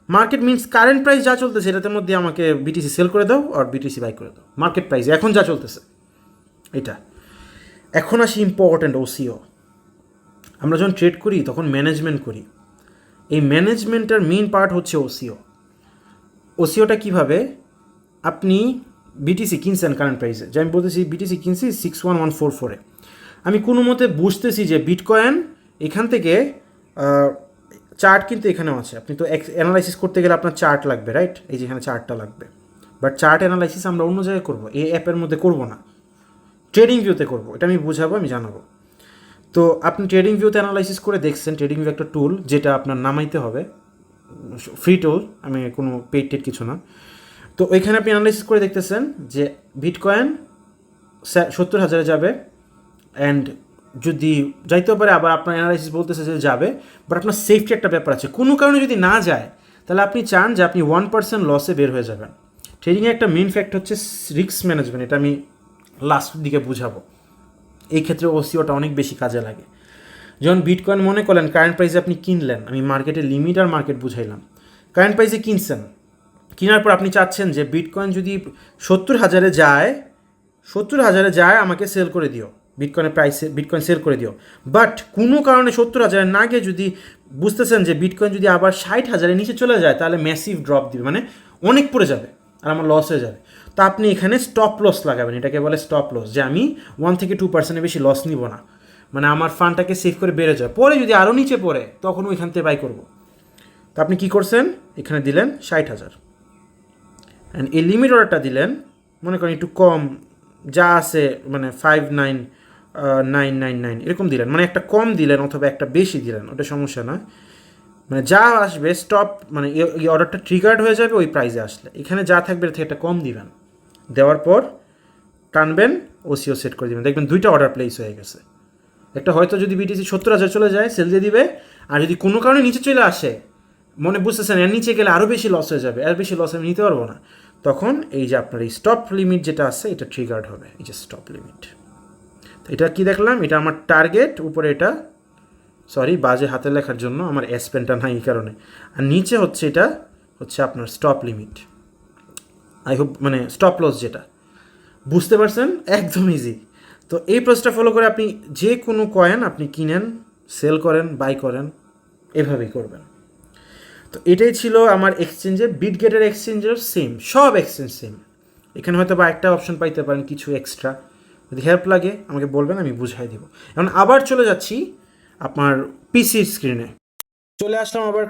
মার্কেট মিনস কারেন্ট প্রাইস যা চলতেছে এটার মধ্যে আমাকে বিটিসি সেল করে দাও আর বিটিসি বাই করে দাও, মার্কেট প্রাইস এখন যা চলতেছে এটা। এখন আসি ইম্পর্ট্যান্ট ওসিও। আমরা যখন ট্রেড করি তখন ম্যানেজমেন্ট করি, এই ম্যানেজমেন্টের মেইন পার্ট হচ্ছে ওসিও। ওসিওটা কীভাবে? আপনি বিটিসি কিনছেন কারেন্ট প্রাইসে, যে আমি বলতেছি বিটিসি কিনছি 61144-এ, আমি কোনো মতে বুঝতেছি যে বিটকয়েন এখান থেকে চার্ট কিন্তু এখানেও আছে, আপনি তো অ্যানালাইসিস করতে গেলে আপনার চার্ট লাগবে, রাইট? এই যে এখানে চার্টটা লাগবে, বাট চার্ট অ্যানালাইসিস আমরা অন্য জায়গায় করবো, এই অ্যাপের মধ্যে করবো না, ট্রেডিং ভিউতে করবো, এটা আমি বুঝাবো, আমি জানাবো। তো আপনি ট্রেডিং ভিউতে অ্যানালাইসিস করে দেখছেন, ট্রেডিং ভিউ একটা টুল যেটা আপনার নামাইতে হবে, ফ্রি টুল, আমি কোনো পেইড টেড কিছু না। তো ওইখানে আপনি অ্যানালাইসিস করে দেখতেছেন যে বিটকয়েন 70,000-এ যাবে, অ্যান্ড যদি যাইতেও পারে, আবার আপনার অ্যানালাইসিস বলতেছে যে যাবে, বাট আপনার সেফটি একটা ব্যাপার আছে, কোনো কারণে যদি না যায় তাহলে আপনি চান যে আপনি 1% লসে বের হয়ে যাবেন। ট্রেডিংয়ে একটা মেইন ফ্যাক্ট হচ্ছে রিস্ক ম্যানেজমেন্ট, এটা আমি লাস্টের দিকে বুঝাবো। এই ক্ষেত্রে ওসিওটা অনেক বেশি কাজে লাগে। যখন বিটকয়েন মনে করলেন কারেন্ট প্রাইসে আপনি কিনলেন, আমি মার্কেটের লিমিট আর মার্কেট বুঝাইলাম, কারেন্ট প্রাইসে কিনছেন, কেনার পর আপনি চাচ্ছেন যে বিটকয়েন যদি 70,000-এ যায়, আমাকে সেল করে দিও, বিটকয়েনের প্রাইসে বিটকয়েন সেল করে দিও। বাট কোনো কারণে 70,000 না গিয়ে যদি বুঝতেছেন যে বিটকয়েন যদি আবার 60,000-এর নিচে চলে যায় তাহলে ম্যাসিভ ড্রপ দিবে, মানে অনেক পড়ে যাবে আর আমার লস হয়ে যাবে। তো আপনি এখানে স্টপ লস লাগাবেন, এটাকে বলে স্টপ লস, যে আমি 1-2% বেশি লস নিব না, মানে আমার ফান্ডটাকে সেভ করে বেড়ে যায়, পরে যদি আরও নিচে পড়ে তখন ওইখান থেকে বাই করবো। তো আপনি কী করছেন, এখানে দিলেন 60,000 অ্যান্ড এই লিমিট অর্ডারটা দিলেন মনে করেন একটু কম, যা আছে মানে 5999 এরকম দিলেন, মানে একটা কম দিলেন অথবা একটা বেশি দিলেন, ওটা সমস্যা না, মানে যা আসবে স্টপ, মানে এই অর্ডারটা ট্রিগার্ড হয়ে যাবে ওই প্রাইসে আসলে, এখানে যা থাকবে এর থেকে একটা কম দিবেন, দেওয়ার পর টানবেন, ওসিও সেট করে দিবেন, দেখবেন 2টা অর্ডার প্লেস হয়ে গেছে। একটা হয়তো যদি বিটিসি 70,000 চলে যায় সেল দিয়ে দিবে, আর যদি কোনো কারণে নিচে চলে আসে, মনে বুঝতেছেন এর নিচে গেলে আরও বেশি লস হয়ে যাবে, এর বেশি লস আমি নিতে পারবো না, তখন এই যে আপনার এই স্টপ লিমিট যেটা আছে এটা ট্রিগার্ড হবে, এই যে স্টপ লিমিট। এটা কি দেখলাম, এটা আমার টার্গেট, উপরে এটা সরি বাজে হাতে লেখার জন্য আমার এস পেনটা নাই এই কারণে, আর নিচে হচ্ছে এটা হচ্ছে আপনার স্টপ লিমিট, আই হোপ মানে স্টপ লস যেটা, বুঝতে পারছেন, একদম ইজি। তো এই প্রসেসটা ফলো করে আপনি যে কোনো কয়েন আপনি কিনেন, সেল করেন, বাই করেন, এভাবেই করবেন। তো এটাই ছিল আমার এক্সচেঞ্জের, বিটগেটের এক্সচেঞ্জের সেম, সব এক্সচেঞ্জ সেম। এখানে হয়তো বা একটা অপশন পাইতে পারেন কিছু এক্সট্রা, যদি হেল্প লাগে আমাকে বলবেন, আমি বুঝাই দেবো। এখন আবার চলে যাচ্ছি আপনার পিসি স্ক্রিনে, চলে আসলাম আবার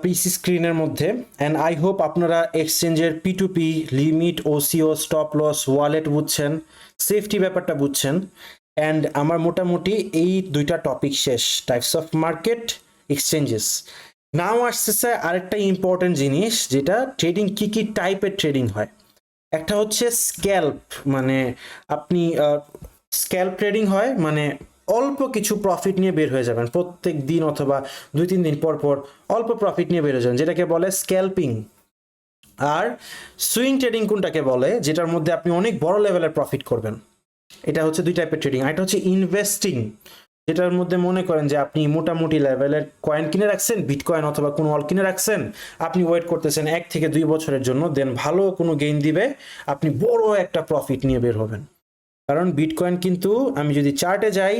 পিসি স্ক্রিনের মধ্যে, অ্যান্ড আই হোপ আপনারা এক্সচেঞ্জের P2P limit, OCO, stop loss, wallet বুঝছেন, সেফটি ব্যাপারটা বুঝছেন, অ্যান্ড আমার মোটামুটি এই 2টা টপিক শেষ, types of market, exchanges. Now আসতেছে আরেকটা ইম্পর্টেন্ট জিনিস, যেটা ট্রেডিং কী কী টাইপের ট্রেডিং হয়। একটা হচ্ছে স্ক্যাল্প, মানে আপনি স্ক্যাল্প ট্রেডিং হয়, মানে অল্প কিছু প্রফিট নিয়ে বের হয়ে যাবেন প্রত্যেক দিন অথবা 2-3 দিন পর পর অল্প প্রফিট নিয়ে বের হয়ে যাবেন, যেটাকে বলে স্ক্যাল্পিং। আর সুইং ট্রেডিং কোনটাকে বলে, যেটার মধ্যে আপনি অনেক বড় লেভেলের প্রফিট করবেন। এটা হচ্ছে 2 টাইপের ট্রেডিং। আর এটা হচ্ছে ইনভেস্টিং, যেটার মধ্যে মনে করেন যে আপনি মোটামুটি লেভেলের কয়েন কিনে রাখছেন, বিটকয়েন অথবা কোনো অল কিনে রাখছেন, আপনি ওয়েট করতেছেন 1 থেকে 2 বছরের জন্য, দেন ভালো কোনো গেইন দিবে, আপনি বড় একটা প্রফিট নিয়ে বের হবেন। কারণ বিটকয়েন কিন্তু আমি যদি চার্টে যাই,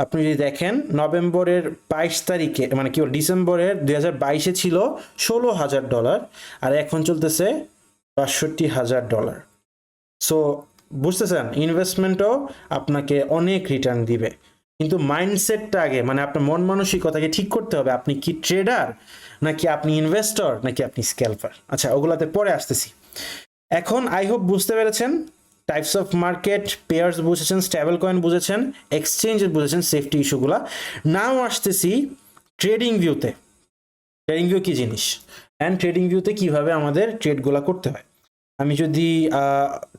আপনি যদি দেখেন নভেম্বরের 22 তারিখে, মানে কি ডিসেম্বরের 2022-এ ছিল $16,000, আর এখন চলতেছে $62,000। সো বুঝতেছেন, ইনভেস্টমেন্টও আপনাকে অনেক রিটার্ন দিবে, কিন্তু মাইন্ডসেটটা আগে, মানে আপনার মন মানসিকতাকে ঠিক করতে হবে, আপনি কি ট্রেডার নাকি আপনি ইনভেস্টর নাকি আপনি স্ক্যাল্পার। আচ্ছা, ওগুলাতে পরে আসতেছি। এখন আই হোপ বুঝতে পেরেছেন, টাইপস অফ মার্কেট, পেয়ার্স বুঝেছেন, স্টেবল কয়েন বুঝেছেন, এক্সচেঞ্জ বুঝেছেন, সেফটি ইস্যুগুলা। নাও আসতেছি ট্রেডিং ভিউতে। ট্রেডিং ভিউ কি জিনিস অ্যান্ড ট্রেডিং ভিউতে কিভাবে আমাদের ট্রেডগুলো করতে হয়। আমি যদি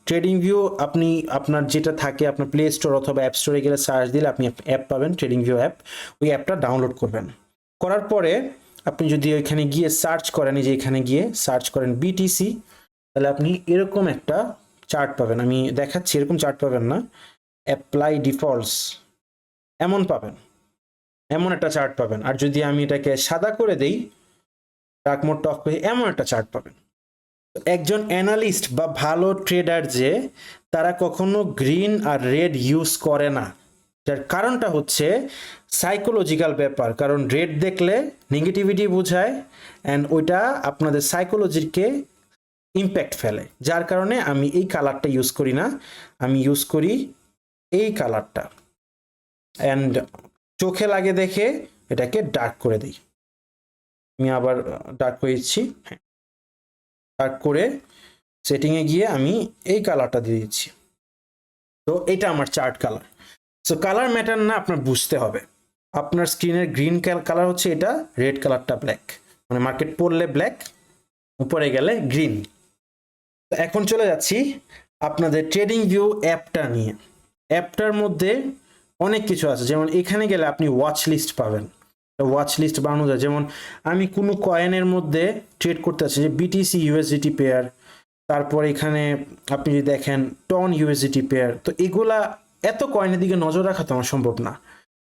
ট্রেডিং ভিউ, আপনি আপনার যেটা থাকে আপনার প্লে স্টোর অথবা অ্যাপ স্টোরে গেলে সার্চ দিলে আপনি অ্যাপ পাবেন, ট্রেডিং ভিউ অ্যাপ, ওই অ্যাপটা ডাউনলোড করবেন। করার পরে আপনি যদি ওইখানে গিয়ে সার্চ করেন, এই যে এখানে গিয়ে সার্চ করেন বিটিসি, তাহলে আপনি এরকম একটা চার্ট পাবেন। আমি দেখাচ্ছি, এরকম চার্ট পাবেন না, অ্যাপ্লাই ডিফল্টস এমন পাবেন, এমন একটা চার্ট পাবেন। আর যদি আমি এটাকে সাদা করে দেই, ডার্ক মোড অফ করে, এমন একটা চার্ট পাবেন। একজন অ্যানালিস্ট বা ভালো ট্রেডার যে, তারা কখনো গ্রিন আর রেড ইউজ করে না। যার কারণটা হচ্ছে সাইকোলজিক্যাল ব্যাপার, কারণ রেড দেখলে নেগেটিভিটি বোঝায়, অ্যান্ড ওইটা আপনাদের সাইকোলজিকে ইম্প্যাক্ট ফেলে, যার কারণে আমি এই কালারটা ইউজ করি না, আমি ইউজ করি এই কালারটা, অ্যান্ড চোখে লাগে দেখে এটাকে ডার্ক করে দিই। আমি আবার ডার্ক করে দিচ্ছি, হ্যাঁ, ডার্ক করে সেটিংয়ে গিয়ে আমি এই কালারটা দিয়ে দিচ্ছি। তো এটা আমার chart colour. So colour matter না, আপনার বুঝতে হবে। আপনার স্ক্রিনের গ্রিন কালার হচ্ছে এটা, রেড কালারটা ব্ল্যাক, মানে মার্কেট পড়লে ব্ল্যাক, উপরে গেলে গ্রিন। এখন চলে যাচ্ছি আপনাদের ট্রেডিং ভিউ অ্যাপটা নিয়ে। অ্যাপটার মধ্যে অনেক কিছু আছে, যেমন এখানে গেলে আপনি ওয়াচ লিস্ট পাবেন, ওয়াচ লিস্ট বানানো যায়। যেমন আমি কোনো কয়েনের মধ্যে ট্রেড করতে আছি, যে বিটিসি ইউএসডিটি পেয়ার, তারপর এখানে আপনি যদি দেখেন টন ইউএসডিটি পেয়ার, তো এগুলা এত কয়েনের দিকে নজর রাখা তো আমার সম্ভব না,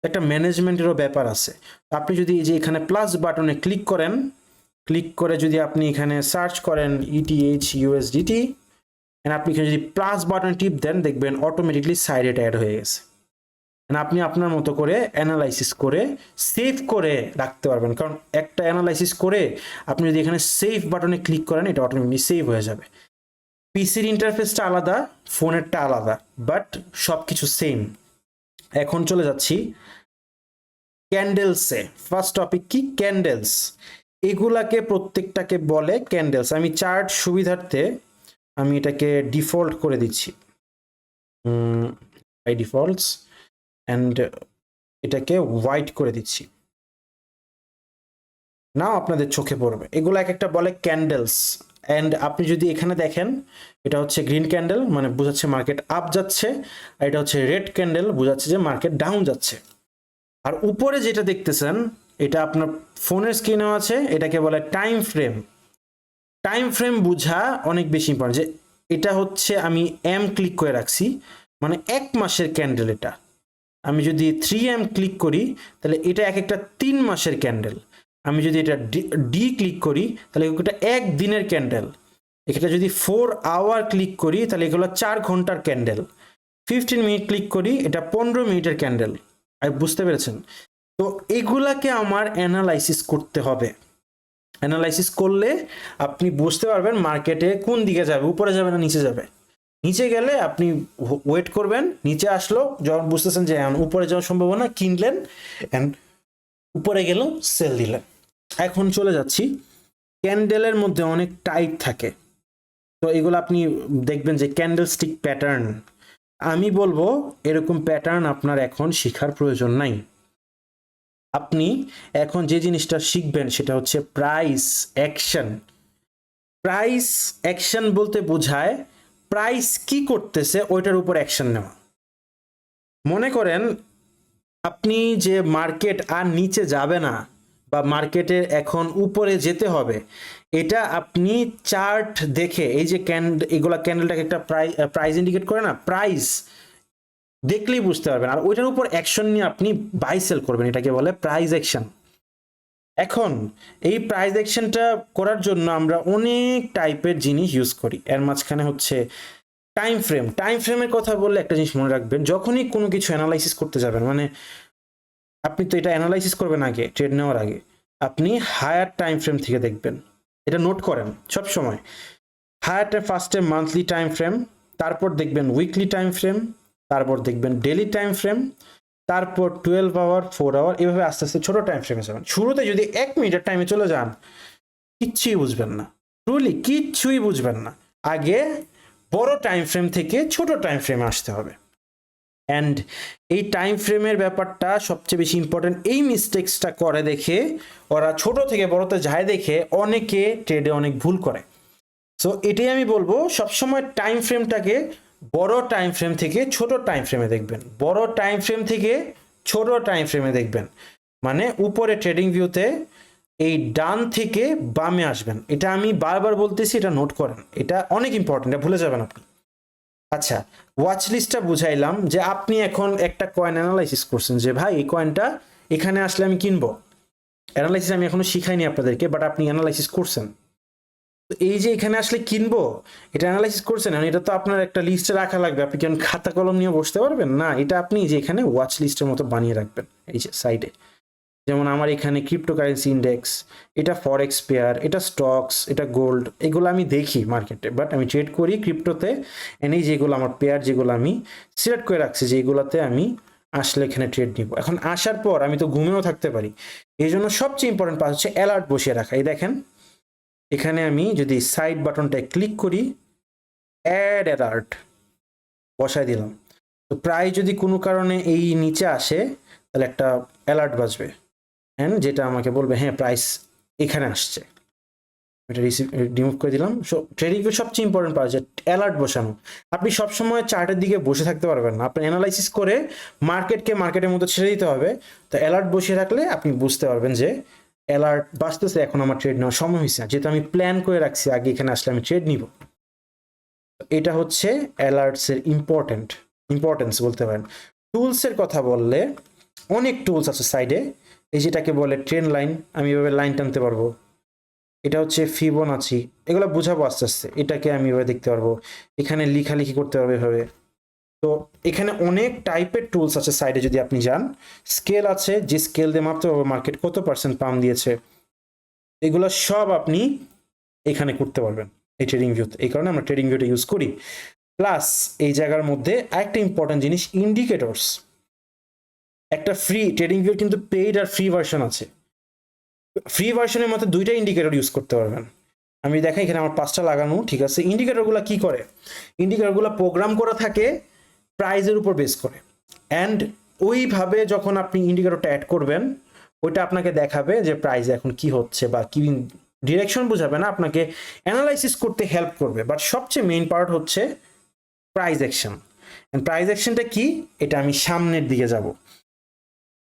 একটা ম্যানেজমেন্টেরও ব্যাপার আছে। আপনি যদি এই যে এখানে প্লাস বাটনে ক্লিক করেন, ক্লিক করে যদি আপনি এখানে সার্চ করেন ইটিএইচ ইউএসডিটি, আপনি এখানে যদি প্লাস বাটনে টিপ দেন, দেখবেন অটোমেটিকলি সাইডে অ্যাড হয়ে গেছে। আপনি আপনার মতো করে অ্যানালাইসিস করে সেভ করে রাখতে পারবেন, কারণ একটা অ্যানালাইসিস করে আপনি যদি এখানে সেভ বাটনে ক্লিক করেন এটা অটোমেটিকলি সেভ হয়ে যাবে। পিসির ইন্টারফেসটা আলাদা, ফোনেরটা আলাদা, বাট সব কিছু সেম। এখন চলে যাচ্ছি ক্যান্ডেলসে। ফার্স্ট টপিক কি? ক্যান্ডেলস। এগুলাকে প্রত্যেকটাকে বলে ক্যান্ডেলস। আমি চার্ট সুবিধার্থে আমি এটাকে ডিফল্ট করে দিচ্ছি, বাই ডিফল্টস, অ্যান্ড এটাকে হোয়াইট করে দিচ্ছি। নাও আপনাদের চোখে পড়বে এগুলো এক একটা বলে ক্যান্ডেলস। অ্যান্ড আপনি যদি এখানে দেখেন এটা হচ্ছে গ্রিন ক্যান্ডেল, মানে বোঝাচ্ছে মার্কেট আপ যাচ্ছে, আর এটা হচ্ছে রেড ক্যান্ডেল, বোঝাচ্ছে যে মার্কেট ডাউন যাচ্ছে। আর উপরে যেটা দেখতেছেন এটা আপনার ফোনের স্ক্রিনেও আছে, এটাকে বলে টাইম ফ্রেম। টাইম ফ্রেম বোঝা অনেক বেশি ইম্পর্টেন্ট। যে এটা হচ্ছে আমি এম ক্লিক করে রাখছি, মানে 1 মাসের ক্যান্ডেল এটা। আমি যদি 3M ক্লিক করি তাহলে এটা এক একটা 3 মাসের ক্যান্ডেল। আমি যদি এটা ডি ক্লিক করি তাহলে এটা 1 দিনের ক্যান্ডেল। এটা যদি 4 আওয়ার ক্লিক করি তাহলে এগুলো 4 ঘন্টার ক্যান্ডেল। 15 মিনিট ক্লিক করি এটা 15 মিনিটের ক্যান্ডেল। আর বুঝতে পেরেছেন? তো এগুলাকে আমার অ্যানালাইসিস করতে হবে। অ্যানালাইসিস করলে আপনি বুঝতে পারবেন মার্কেটে কোন দিকে যাবে, উপরে যাবে না নিচে যাবে। নিচে গেলে আপনি ওয়েট করবেন, নিচে আসলো যখন বুঝতেছেন যে উপরে যাওয়ার সম্ভাবনা, কিনলেন, অ্যান্ড উপরে গেল সেল দিলেন। এখন চলে যাচ্ছি, ক্যান্ডেলের মধ্যে অনেক টাইপ থাকে, তো এগুলো আপনি দেখবেন যে ক্যান্ডেল স্টিক প্যাটার্ন। আমি বলবো এরকম প্যাটার্ন আপনার এখন শেখার প্রয়োজন নাই। আপনি এখন যে জিনিসটা শিখবেন সেটা হচ্ছে প্রাইস অ্যাকশন। প্রাইস অ্যাকশন বলতে বোঝায় প্রাইস কি করতেছে ওইটার উপর অ্যাকশন নেওয়া। মনে করেন আপনি যে মার্কেট আর নিচে যাবে না বা মার্কেটের এখন উপরে যেতে হবে, এটা আপনি চার্ট দেখে, এই যে এগুলা ক্যান্ডেলটাকে একটা প্রাইস ইন্ডিকেট করে না, প্রাইস দেখলেই বুঝতে পারবেন। আর ওইটার উপর অ্যাকশন নিয়ে আপনি বাই সেল করবেন, এটাকে বলে প্রাইস অ্যাকশন। এখন এই প্রাইস অ্যাকশনটা করার জন্য আমরা অনেক টাইপের জিনিস ইউজ করি। এর মাঝখানে হচ্ছে টাইম ফ্রেম। টাইম ফ্রেমের কথা বললে একটা জিনিস মনে রাখবেন, যখনই কোনো কিছু অ্যানালাইসিস করতে যাবেন, মানে আপনি তো এটা অ্যানালাইসিস করবেন আগে, ট্রেড নেওয়ার আগে আপনি হায়ার টাইম ফ্রেম থেকে দেখবেন। এটা নোট করেন সব সময়। হায়ারটা ফার্স্টে মান্থলি টাইম ফ্রেম, তারপর দেখবেন উইকলি টাইম ফ্রেম, তারপর দেখবেন ডেলি টাইম ফ্রেম, তারপর 12 আওয়ার, 4 আওয়ার, এভাবে আস্তে আস্তে ছোট টাইম ফ্রেমে যাবেন। শুরুতে যদি 1 মিনিটের টাইমে চলে যান কিচ্ছুই বুঝবেন না, ট্রুলি কিচ্ছুই বুঝবেন না। আগে বড় টাইম ফ্রেম থেকে ছোট টাইম ফ্রেমে আসতে হবে। অ্যান্ড এই টাইম ফ্রেমের ব্যাপারটা সবচেয়ে বেশি ইম্পর্টেন্ট। এই মিস্টেক্সটা করে দেখে ওরা ছোট থেকে বড়তে যায় দেখে অনেকে ট্রেডে অনেক ভুল করে। সো এটাই আমি বলবো, সবসময় টাইম ফ্রেমটাকে বড় টাইম ফ্রেম থেকে ছোট টাইম ফ্রেমে দেখবেন, বড় টাইম ফ্রেম থেকে ছোট টাইম ফ্রেমে দেখবেন। মানে উপরে ট্রেডিং ভিউতে এই ডান থেকে বামে আসবেন। এটা আমি বারবার বলতেছি, এটা নোট করেন, এটা অনেক ইম্পর্টেন্ট, এটা ভুলে যাবেন আপনি। আচ্ছা, ওয়াচ লিস্টটা বুঝাইলাম যে আপনি এখন একটা কয়েন অ্যানালাইসিস করছেন যে ভাই এই কয়েনটা এখানে আসলে আমি কিনবো। অ্যানালাইসিস আমি এখনো শিখাইনি আপনাদেরকে, বাট আপনি অ্যানালাইসিস করছেন। তো এই যে এখানে আসলে কিনবো এটা অ্যানালাইসিস করছেন, এটা তো আপনার একটা লিস্টে রাখা লাগবে। আপনি কেন খাতা কলম নিয়ে বসতে পারবেন না? এটা আপনি যে এখানে ওয়াচ লিস্টের মতো বানিয়ে রাখবেন এই যে সাইডে। যেমন আমার এখানে ক্রিপ্টোকারেন্সি ইন্ডেক্স, এটা ফরেক্স পেয়ার, এটা স্টকস, এটা গোল্ড, এগুলো আমি দেখি মার্কেটে, বাট আমি ট্রেড করি ক্রিপ্টোতে। এনেই যেগুলো আমার পেয়ার, যেগুলো আমি সিলেক্ট করে রাখছি যে এইগুলোতে আমি আসলে এখানে ট্রেড নিব। এখন আসার পর আমি তো ঘুমেও থাকতে পারি, এই জন্য সবচেয়ে ইম্পর্টেন্ট পার্ট হচ্ছে অ্যালার্ট বসিয়ে রাখা। এই দেখেন এখানে আমি যদি সাইড বাটনটায় ক্লিক করি, অ্যাড অ্যালার্ট বসাই দিলাম, তো প্রায় যদি কোনো কারণে এই নিচে আসে তাহলে একটা অ্যালার্ট বাজবে, হ্যাঁ, যেটা আমাকে বলবে হ্যাঁ প্রাইস এখানে আসছে। এটা রিমুভ করে দিলাম। সো ট্রেডিং সবচেয়ে ইম্পর্টেন্ট পার্ট যে অ্যালার্ট বসানো। আপনি সবসময় চার্টের দিকে বসে থাকতে পারবেন না, আপনি অ্যানালাইসিস করে মার্কেটকে মার্কেটের মতো ছেড়ে দিতে হবে। তো অ্যালার্ট বসিয়ে রাখলে আপনি বুঝতে পারবেন যে অ্যালার্ট বাজতেছে, এখন আমার ট্রেড নেওয়ার সময় হয়েছে, যেহেতু আমি প্ল্যান করে রাখছি আগে এখানে আসলে আমি ট্রেড নিব। এটা হচ্ছে অ্যালার্টসের ইম্পর্টেন্স বলতে পারেন। টুলসের কথা বললে অনেক টুলস আছে সাইডে। এই যেটাকে বলে ট্রেন লাইন, আমি এভাবে লাইন টানতে পারবো। এটা হচ্ছে ফিবোনাচি, এগুলো বুঝাবো আস্তে আস্তে। এটাকে আমি এভাবে দেখতে পারবো, এখানে লেখালেখি করতে পারবো এভাবে। তো এখানে অনেক টাইপের টুলস আছে সাইডে, যদি আপনি যান স্কেল আছে, যে স্কেল দিয়ে মাপতে হবে মার্কেট কত পার্সেন্ট পাম্প দিয়েছে, এগুলো সব আপনি এখানে করতে পারবেন এই ট্রেডিং ভিউতে। এই কারণে আমরা ট্রেডিং ভিউটা ইউজ করি। প্লাস এই জায়গার মধ্যে একটা ইম্পর্টেন্ট জিনিস, ইন্ডিকেটরস। একটা ফ্রি ট্রেডিং ভিউ কিন্তু পেইড আর ফ্রি ভার্সন আছে। ফ্রি ভার্সনের মধ্যে দুইটা ইন্ডিকেটর ইউজ করতে পারবেন। আমি দেখাই এখানে আমার 5টা লাগানো, ঠিক আছে। ইন্ডিকেটরগুলো কি করে, ইন্ডিকেটরগুলো প্রোগ্রাম করা থাকে প্রাইজের উপর বেস করে, অ্যান্ড ওইভাবে যখন আপনি ইন্ডিকেটরটা অ্যাড করবেন ওইটা আপনাকে দেখাবে যে প্রাইস এখন কি হচ্ছে বা কি ডিরেকশন বোঝাবে না, আপনাকে অ্যানালাইসিস করতে হেল্প করবে। বাট সবচেয়ে মেইন পার্ট হচ্ছে প্রাইস অ্যাকশন। প্রাইস অ্যাকশনটা কি, এটা আমি সামনের দিকে যাব।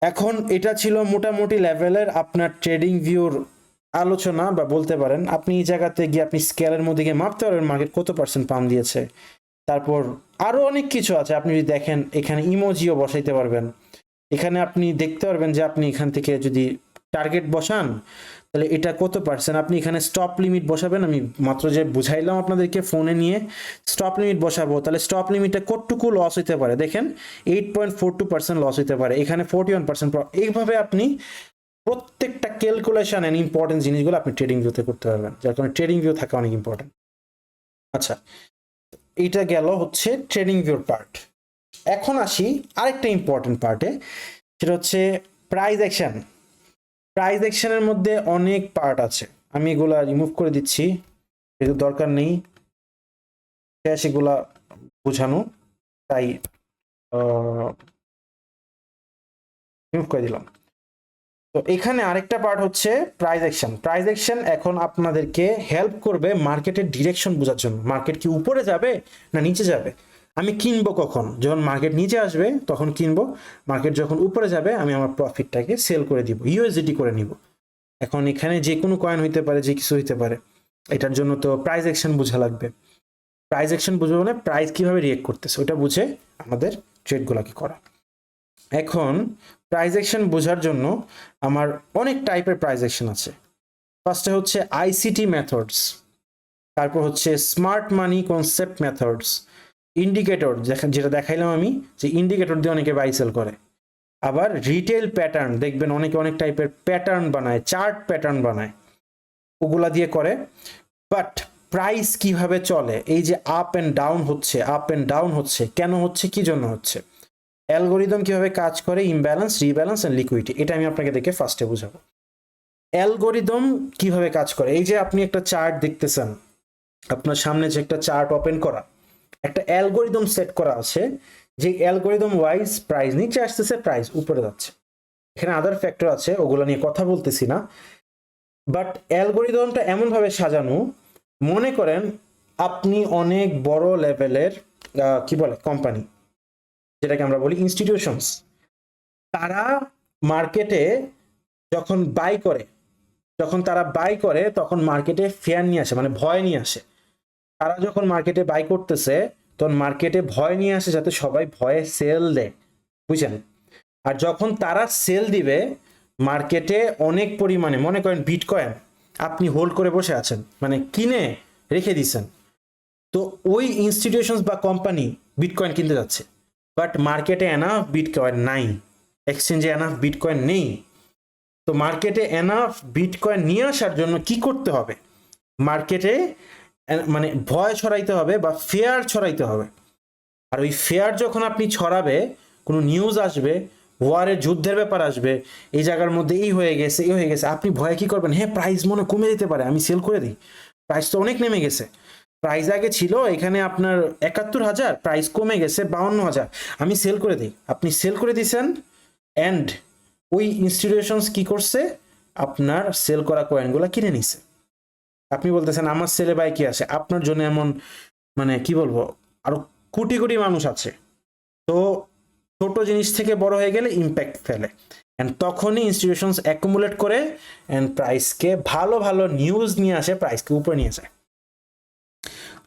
এখন এটা ছিল মোটামুটি লেভেলের আপনার ট্রেডিং ভিউর আলোচনা, বা বলতে পারেন আপনি এই জায়গাতে গিয়ে আপনি স্কেলের মধ্যে গিয়ে মাপতে পারবেন মার্কেট কত পার্সেন্ট পাম্প দিয়েছে। তারপর আরো অনেক কিছু আছে, আপনি যদি দেখেন এখানে ইমোজিও বসাইতে পারবেন। এখানে আপনি দেখতে পারবেন যে আপনি এখান থেকে যদি টার্গেট বসান তাহলে এটা কত পার্সেন্ট, আপনি এখানে স্টপ লিমিট বসাবেন। আমি মাত্র যে বুঝাইলাম আপনাদেরকে ফোনে নিয়ে স্টপ লিমিট বসাবো, তাহলে স্টপ লিমিটটা কতটুকু লস হইতে পারে দেখেন, 8.42% লস হইতে পারে, এখানে 41%। এইভাবে আপনি প্রত্যেকটা ক্যালকুলেশন এন্ড ইম্পর্টেন্ট জিনিসগুলো আপনি ট্রেডিং ভিউতে করতে পারবেন, যার কারণে ট্রেডিং ভিউ থাকা অনেক ইম্পর্টেন্ট। আচ্ছা, এইটা গেল হচ্ছে ট্রেডিং ভিউর পার্ট। এখন আসি আরেকটা ইম্পর্টেন্ট পার্টে, সেটা হচ্ছে প্রাইস অ্যাকশন। প্রাইস অ্যাকশনের মধ্যে অনেক পার্ট আছে, আমি এগুলা রিমুভ করে দিচ্ছি, যেহেতু দরকার নেই সেগুলা বোঝানো, তাই রিমুভ করে দিলাম। তো এখানে আরেকটা পার্ট হচ্ছে প্রাইস অ্যাকশন। প্রাইস অ্যাকশন এখন আপনাদেরকে হেল্প করবে মার্কেটের ডিরেকশন বোঝার জন্য, মার্কেট কি উপরে যাবে না নিচে যাবে। আমি কিনবো কখন, যখন মার্কেট নিচে আসবে তখন কিনবো, মার্কেট যখন উপরে যাবে আমি আমার প্রফিটটাকে সেল করে দিব, ইউএসডিটি করে নিব। এখন এখানে যে কোনো কয়েন হইতে পারে, যে কিছু হইতে পারে, এটার জন্য তো প্রাইস অ্যাকশন বোঝা লাগবে। প্রাইস অ্যাকশন বুঝবো মানে প্রাইস কিভাবে রিয়েক্ট করতেছে ওটা বুঝে আমাদের ট্রেডগুলোকে করা। এখন প্রাইস অ্যাকশন বোঝার জন্য আমার অনেক টাইপের প্রাইস অ্যাকশন আছে। ফার্স্টে হচ্ছে আইসিটি মেথডস, তারপর হচ্ছে স্মার্ট মানি কনসেপ্ট মেথডস, ইন্ডিকেটর যেটা দেখাইলাম আমি, যে ইন্ডিকেটর দিয়ে অনেকে বাই সেল করে। আবার রিটেল প্যাটার্ন, দেখবেন অনেকে অনেক টাইপের প্যাটার্ন বানায়, চার্ট প্যাটার্ন বানায়, ওগুলা দিয়ে করে। বাট প্রাইস কিভাবে চলে, এই যে আপ অ্যান্ড ডাউন হচ্ছে, আপ অ্যান্ড ডাউন হচ্ছে, কেন হচ্ছে, কি জন্য হচ্ছে, অ্যালগোরিদম কিভাবে কাজ করে, ইমব্যালেন্স, রিব্যালেন্স এন্ড লিকুইডিটি, এটা আমি আপনাকে দেখে ফার্স্টে বুঝাবো। অ্যালগোরিদম কিভাবে কাজ করে, এই যে আপনি একটা চার্ট দেখতেছেন, আপনার সামনে যে একটা চার্ট ওপেন করা, একটা অ্যালগোরিদম সেট করা আছে, যে অ্যালগোরিদম ওয়াইজ প্রাইস নিচে আসতেছে, প্রাইস উপরে যাচ্ছে। এখানে আদার ফ্যাক্টর আছে, ওগুলো নিয়ে কথা বলতেছি না। বাট অ্যালগোরিদমটা এমনভাবে সাজানো, মনে করেন আপনি অনেক বড় লেভেলের কি বলে কোম্পানি, যেটাকে আমরা বলি ইনস্টিটিউশনস, তারা মার্কেটে যখন বাই করে, তখন মার্কেটে ফেয়ার নিয়ে আসে, মানে ভয় নিয়ে আসে। তারা যখন মার্কেটে বাই করতেছে তখন মার্কেটে ভয় নিয়ে আসে, যাতে সবাই ভয়ে সেল দেয়, বুঝছেন। আর যখন তারা সেল দিবে মার্কেটে অনেক পরিমাণে, মনে করেন বিটকয়েন আপনি হোল্ড করে বসে আছেন, মানে কিনে রেখে দিছেন, তো ওই ইনস্টিটিউশনস বা কোম্পানি বিটকয়েন কিনতে যাচ্ছে, বাট মার্কেটে এনাফ বিটকয়েন নাই, এক্সচেঞ্জে এনাফ বিটকয়েন নেই। তো মার্কেটে এনাফ বিটকয়েন নিয়ে আসার জন্য কি করতে হবে, মার্কেটে মানে ভয় ছড়াইতে হবে বা ফেয়ার ছড়াইতে হবে। আর ওই ফেয়ার যখন আপনি ছড়াবে, কোনো নিউজ আসবে, ওয়ারের যুদ্ধের ব্যাপার আসবে, এই জায়গার মধ্যে এই হয়ে গেছে, এই হয়ে গেছে, আপনি ভয়ে কি করবেন, হ্যাঁ প্রাইস মনে কমে যেতে পারে, আমি সেল করে দিই, প্রাইস তো অনেক নেমে গেছে, প্রাইস আগে ছিল এখানে আপনার 71,000, প্রাইস কমে গেছে 52,000, আমি সেল করে দিই। আপনি সেল করে দিয়েছেন, অ্যান্ড ওই ইনস্টিটিউশনস কি করছে, আপনার সেল করা কয়েনগুলো কিনে নিছে। আপনি বলতেছেন আমার সেলে বাই কি আসে, আপনার জন্য এমন মানে কি বলবো আরো কোটি কোটি মানুষ আছে। তো ছোট জিনিস থেকে বড় হয়ে গেলে ইম্প্যাক্ট ফেলে, এন্ড তখনই ইনস্টিটিউশনস অ্যাকুমুলেট করে এন্ড প্রাইসকে ভালো ভালো নিউজ নিয়ে আসে, প্রাইসকে উপরে নিয়ে যায়।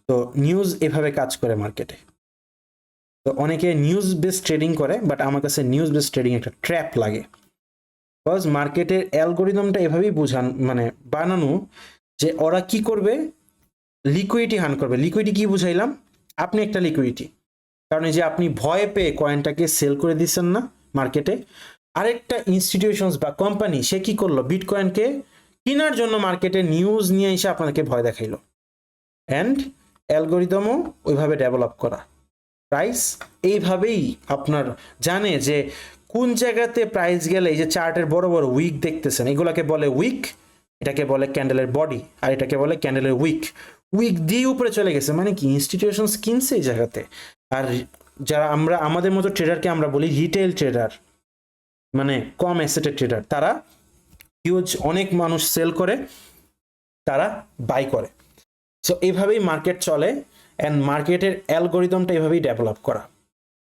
তো নিউজ এভাবে কাজ করে মার্কেটে। তো অনেকে নিউজ বেস ট্রেডিং করে, বাট আমার কাছে নিউজ বেস ট্রেডিং একটা ট্র্যাপ লাগে। বিকজ মার্কেটের অ্যালগোরিদমটা এভাবেই মানে বানানো যে ওরা কি করবে, লিকুইডিটি হান করবে। লিকুইডিটি কি বুঝাইলাম, আপনি একটা লিকুইডিটি, কারণ এই যে আপনি ভয় পেয়ে কয়েনটাকে সেল করে দিচ্ছেন না মার্কেটে, আরেকটা ইনস্টিটিউশনস বা কোম্পানি সে কি করলো, বিটকয়েনকে কেনার জন্য মার্কেটে নিউজ নিয়ে এসে আপনাদেরকে ভয় দেখাইলো, অ্যান্ড অ্যালগোরিদমও ওইভাবে ডেভেলপ করা, প্রাইস এইভাবেই আপনার জানে যে কোন জায়গাতে প্রাইস গেলে, এই যে চার্টের বড় বড় উইক দেখতেছেন এগুলাকে বলে উইক, এটাকে বলে ক্যান্ডেলের বডি, আর এটাকে বলে ক্যান্ডেলের উইক। উইক দিয়ে উপরে চলে গেছে মানে কি, ইনস্টিটিউশনস কিনছে এই জায়গাতে। আর যারা আমাদের মতো ট্রেডারকে আমরা বলি রিটেল ট্রেডার, মানে কম অ্যাসেটের ট্রেডার, তারা হিউজ অনেক মানুষ সেল করে, তারা বাই করে। সো এইভাবেই মার্কেট চলে, অ্যান্ড মার্কেটের অ্যালগোরিদমটা এইভাবেই ডেভেলপ করা।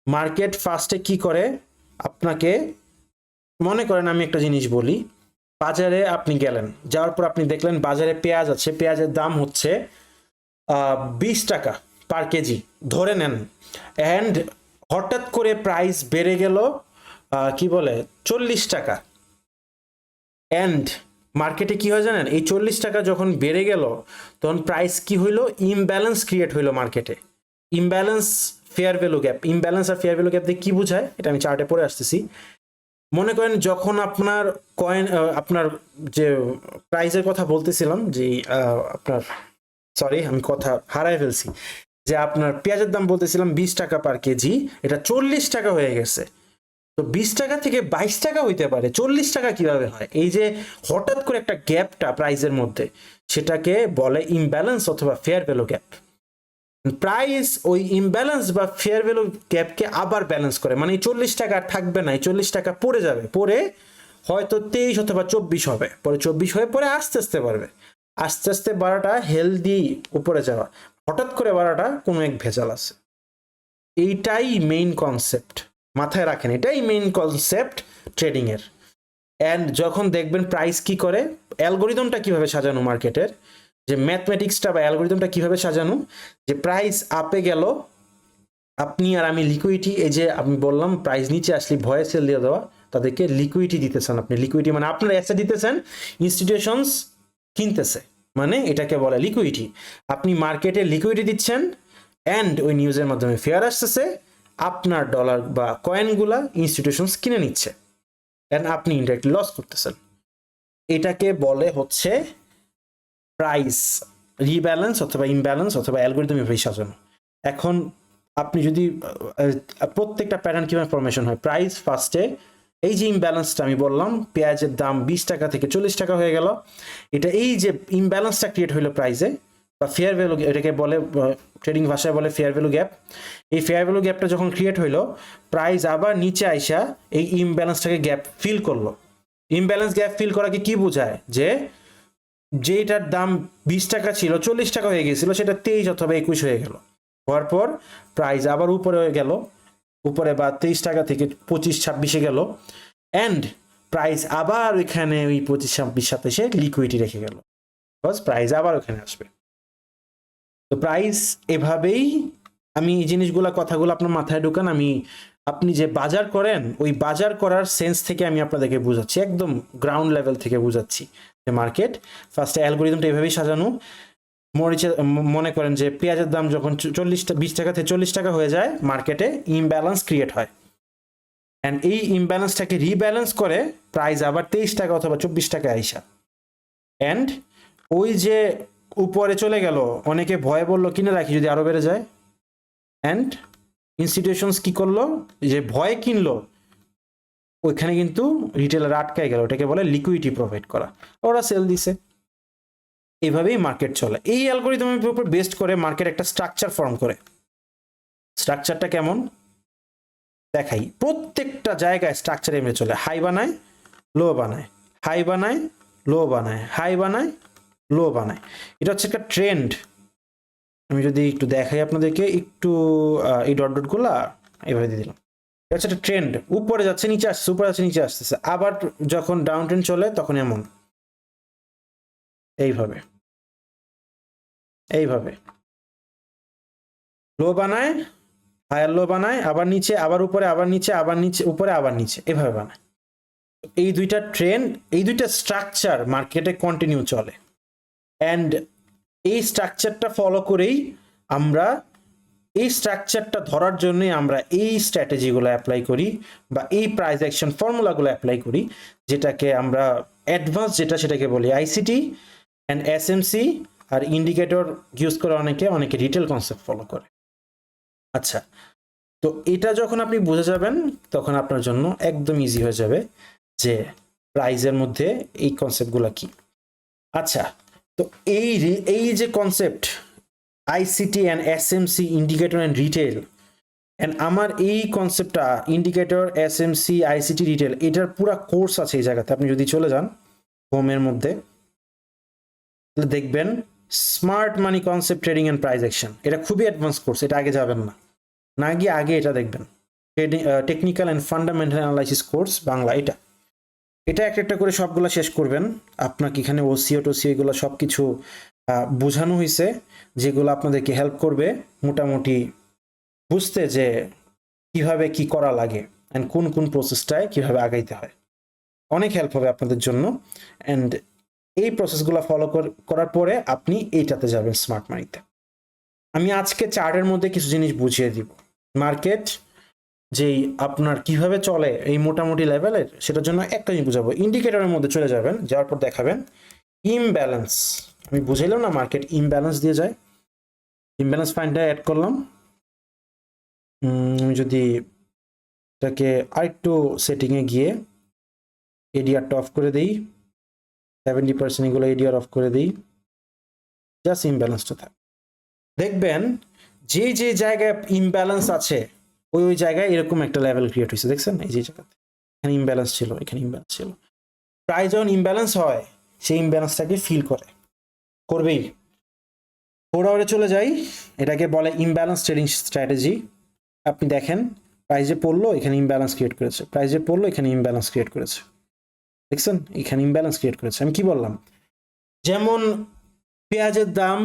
মার্কেট ফার্স্টে কি করে, আপনাকে মনে করেন আমি একটা জিনিস বলি, বাজারে আপনি গেলেন, যাওয়ার পর আপনি দেখলেন বাজারে পেঁয়াজ আছে, পেঁয়াজের দাম হচ্ছে 20 টাকা পার কেজি ধরে নেন, অ্যান্ড হঠাৎ করে প্রাইস বেড়ে গেল কি বলে 40 টাকা, অ্যান্ড মার্কেটে কি হয় জানেন, এই 40 টাকা যখন বেড়ে গেল তখন প্রাইস কি হইলো, ইমব্যালেন্স ক্রিয়েট হইলো মার্কেটে। Imbalance fair value gap, imbalance আর ফেয়ার ভ্যালু গ্যাপ দিয়ে কি বোঝায় এটা আমি চার্টে পড়ে আসতেছি। মনে করেন যখন আপনার কয়েন, আপনার যে প্রাইসের কথা বলতেছিলাম, যে আপনার, সরি আমি কথা হারাই ফেলছি, যে আপনার পেঁয়াজের দাম বলতেছিলাম 20 টাকা পার কেজি, এটা 40 টাকা হয়ে গেছে। তো 20 টাকা থেকে 22 টাকা হইতে পারে, 40 টাকা কিভাবে হয়? এই যে হঠাৎ করে একটা গ্যাপটা প্রাইসের মধ্যে, সেটাকে বলে ইমব্যালেন্স অথবা ফেয়ার ভ্যালু গ্যাপ। প্রাইস ওই ইমব্যালেন্স বা ফেয়ার ভ্যালু গ্যাপকে আবার ব্যালেন্স করে, মানে এই 40 টাকা আর থাকবে না, এই 40 টাকা পড়ে যাবে, পরে হয়তো 23 অথবা 24 হবে, পরে 24 হয়ে পরে আস্তে আস্তে বাড়বে, আস্তে আস্তে বাড়াটা হেলদি উপরে যাওয়া, হঠাৎ করে বাড়াটা কোনো এক ভেজাল আছে। এইটাই মেইন কনসেপ্ট, মাথায় রাখেন, এটাই মেইন কনসেপ্ট ট্রেডিং এর। অ্যান্ড যখন দেখবেন প্রাইস কি করে, অ্যালগোরিদমটা কিভাবে সাজানো মার্কেটের, যে ম্যাথমেটিক্সটা বা অ্যালগোরিদমটা কিভাবে সাজানো, যে প্রাইস আপে গেল, আপনি আর আমি লিকুইডিটি, এই যে আমি বললাম প্রাইস নিচে আসলে ভয়ে সেল দিয়ে দেওয়া, তাদেরকে লিকুইডিটি দিতেছেন আপনি, লিকুইডিটি মানে আপনার অ্যাসেট দিতেছেন, ইনস্টিটিউশনস কিনতেছে, মানে এটাকে বলে লিকুইডিটি। আপনি মার্কেটে লিকুইডিটি দিচ্ছেন, অ্যান্ড ওই নিউজের মাধ্যমে ফেয়ার আসতেছে, আপনার ডলার বা কয়েনগুলা ইনস্টিটিউশনস কিনে নিচ্ছে, অ্যান্ড আপনি ইনডাইরেক্টলি লস করতেছেন। এটাকে বলে হচ্ছে প্রাইস রিব্যালেন্স অথবা ইমব্যালেন্স অথবা অ্যালগোরিদম এভাবেই সাজানো। এখন আপনি যদি প্রত্যেকটা প্যাটার্ন কিভাবে ফরমেশন হয়, প্রাইস ফার্স্টে এই যে ইমব্যালেন্সটা আমি বললাম, পেঁয়াজের দাম 20 টাকা থেকে 40 টাকা হয়ে গেল, এটা এই যে ইমব্যালেন্সটা ক্রিয়েট হইলো প্রাইসে, বা ফেয়ার ভ্যালু, এটাকে বলে ট্রেডিং ভাষায় বলে ফেয়ার ভ্যালু গ্যাপ। এই ফেয়ার ভ্যালু গ্যাপটা যখন ক্রিয়েট হইলো, প্রাইস আবার নিচে আইসা এই ইমব্যালেন্সটাকে গ্যাপ ফিল করলো। ইমব্যালেন্স গ্যাপ ফিল করাকে কি বোঝায়, যে যেটার দাম 20 টাকা ছিল 40 টাকা হয়ে গেছিল, সেটা 23 অথবা 21 হয়ে গেল, হওয়ার পর প্রাইস আবার উপরে হয়ে গেল, উপরে বা 23 টাকা থেকে 25-26 গেল, অ্যান্ড প্রাইস আবার ওইখানে ওই 25-26 সাথে সে লিকুইডিটি রেখে গেল, বিকজ প্রাইস আবার ওখানে আসবে। তো প্রাইস এভাবেই, আমি এই জিনিসগুলা কথাগুলো আপনার মাথায় ঢুকান, আপনি যে বাজার করেন ওই বাজার করার সেন্স থেকে আমি আপনাদেরকে বুঝাচ্ছি, একদম গ্রাউন্ড লেভেল থেকে বুঝাচ্ছি যে মার্কেট ফার্স্টে অ্যালগোরিদমটা এভাবেই সাজানো। মনে করেন যে পেঁয়াজের দাম যখন 20 টাকা থেকে 40 টাকা হয়ে যায়, মার্কেটে ইমব্যালেন্স ক্রিয়েট হয়, অ্যান্ড এই ইমব্যালেন্সটাকে রিব্যালেন্স করে প্রাইস আবার 23 টাকা অথবা 24 টাকা আইসা, অ্যান্ড ওই যে উপরে চলে গেল, অনেকে ভয় বললো কিনে রাখি যদি আরো বেড়ে যায়, অ্যান্ড ইনস্টিটিউশনস কি করলো, যে ভয় কিনলো, ওইখানে কিন্তু রিটেলার আটকায় গেল, ওটাকে বলে লিকুইডিটি প্রোভাইড করা, ওরা সেল দিছে। এইভাবেই মার্কেট চলে। এই অ্যালগোরিদমের উপর বেস্ড করে মার্কেট একটা স্ট্রাকচার ফর্ম করে। স্ট্রাকচারটা কেমন দেখাই, প্রত্যেকটা জায়গায় স্ট্রাকচার এমনি চলে, হাই বানায় লো বানায়, হাই বানায় লো বানায়, হাই বানায় লো বানায়। এটা হচ্ছে একটা ট্রেন্ড। আমি যদি একটু দেখাই আপনাদেরকে, একটু এই ডট ডট গুলা এভাবে দিয়ে দিলাম, এটা হচ্ছে একটা ট্রেন্ড, উপরে যাচ্ছে নিচে আসছে, উপরে যাচ্ছে নিচে আসতেছে, আবার যখন ডাউন ট্রেন্ড চলে তখন এমন এইভাবে এইভাবে লো বানায়, হায়ার লো বানায়, আবার নিচে, আবার উপরে, আবার নিচে, আবার নিচে, উপরে, আবার নিচে, এভাবে বানায়। এই দুইটা ট্রেন্ড, এই দুইটা স্ট্রাকচার মার্কেটে কন্টিনিউ চলে, অ্যান্ড এই স্ট্রাকচারটা ফলো করেই আমরা এই স্ট্রাকচারটা ধরার জন্যই আমরা এই স্ট্র্যাটেজিগুলো অ্যাপ্লাই করি বা এই প্রাইস অ্যাকশন ফর্মুলাগুলো অ্যাপ্লাই করি, যেটাকে আমরা অ্যাডভান্স সেটাকে বলি আইসিটি অ্যান্ড এসএমসি। আর ইন্ডিকেটর ইউজ করে অনেকে রিটেল কনসেপ্ট ফলো করে। আচ্ছা, তো এটা যখন আপনি বুঝে যাবেন তখন আপনার জন্য একদম ইজি হয়ে যাবে যে প্রাইজের মধ্যে এই কনসেপ্টগুলো কি। আচ্ছা, তো এই যে concept ICT and SMC, indicator and retail, and আমার এই কনসেপ্টটা ইন্ডিকেটর, এসএমসি, আইসিটি, রিটেল, এটার পুরো কোর্স আছে এই জায়গাতে। আপনি যদি চলে যান হোমের মধ্যে দেখবেন smart money concept trading and price action. এটা খুবই অ্যাডভান্স কোর্স, এটা আগে যাবেন না, না গিয়ে আগে এটা দেখবেন। Technical and fundamental analysis course Bangla, এটা একটা করে সবগুলো শেষ করবেন। আপনাকে এখানে ওসিও টোসিও এগুলো সব কিছু বোঝানো হয়েছে, যেগুলো আপনাদেরকে হেল্প করবে মোটামুটি বুঝতে যে কিভাবে কি করা লাগে অ্যান্ড কোন প্রসেসটায় কিভাবে আগাইতে হয়। অনেক হেল্প হবে আপনাদের জন্য। অ্যান্ড এই প্রসেসগুলো ফলো করার পরে আপনি এইটাতে যাবেন স্মার্ট মানিতে। আমি আজকে চার্টের মধ্যে কিছু জিনিস বুঝিয়ে দিব। মার্কেট যেই আপনার কিভাবে চলে এই মোটামুটি লেভেলের, সেটার জন্য একটা জিনিস বুঝাবো। ইন্ডিকেটরের মধ্যে চলে যাবেন, যাওয়ার পর দেখাবেন ইমব্যালেন্স। আমি বুঝাইলাম না মার্কেট ইমব্যালেন্স দিয়ে যায়। ইমব্যালেন্স ফাইন্ডটা অ্যাড করলাম। আমি যদি এটাকে আরেকটু সেটিংয়ে গিয়ে এডিআরটা অফ করে দিই, 70% এগুলো এডিআর অফ করে দিই, জাস্ট ইমব্যালেন্সটা থাকে। দেখবেন যে জায়গায় ইমব্যালেন্স আছে ওই জায়গায় এরকম একটা লেভেল ক্রিয়েট হয়েছে, দেখছেন? এই যে জায়গাতে এখানে ইমব্যালেন্স ছিল, এখানে ইমব্যালেন্স ছিল। প্রায় যখন ইমব্যালেন্স হয় সেই ইমব্যালেন্সটাকে ফিল করবেই। ফোরওয়ার্ডে চলে যাই, এটাকে বলে ইমব্যালেন্স ট্রেডিং স্ট্র্যাটেজি। আপনি দেখেন প্রাইজে পড়লো, এখানে ইমব্যালেন্স ক্রিয়েট করেছে, প্রাইজে পড়লো, এখানে ইমব্যালেন্স ক্রিয়েট করেছে, দেখছেন? এখানে ইমব্যালেন্স ক্রিয়েট করেছে। আমি কি বললাম? যেমন পেঁয়াজের দাম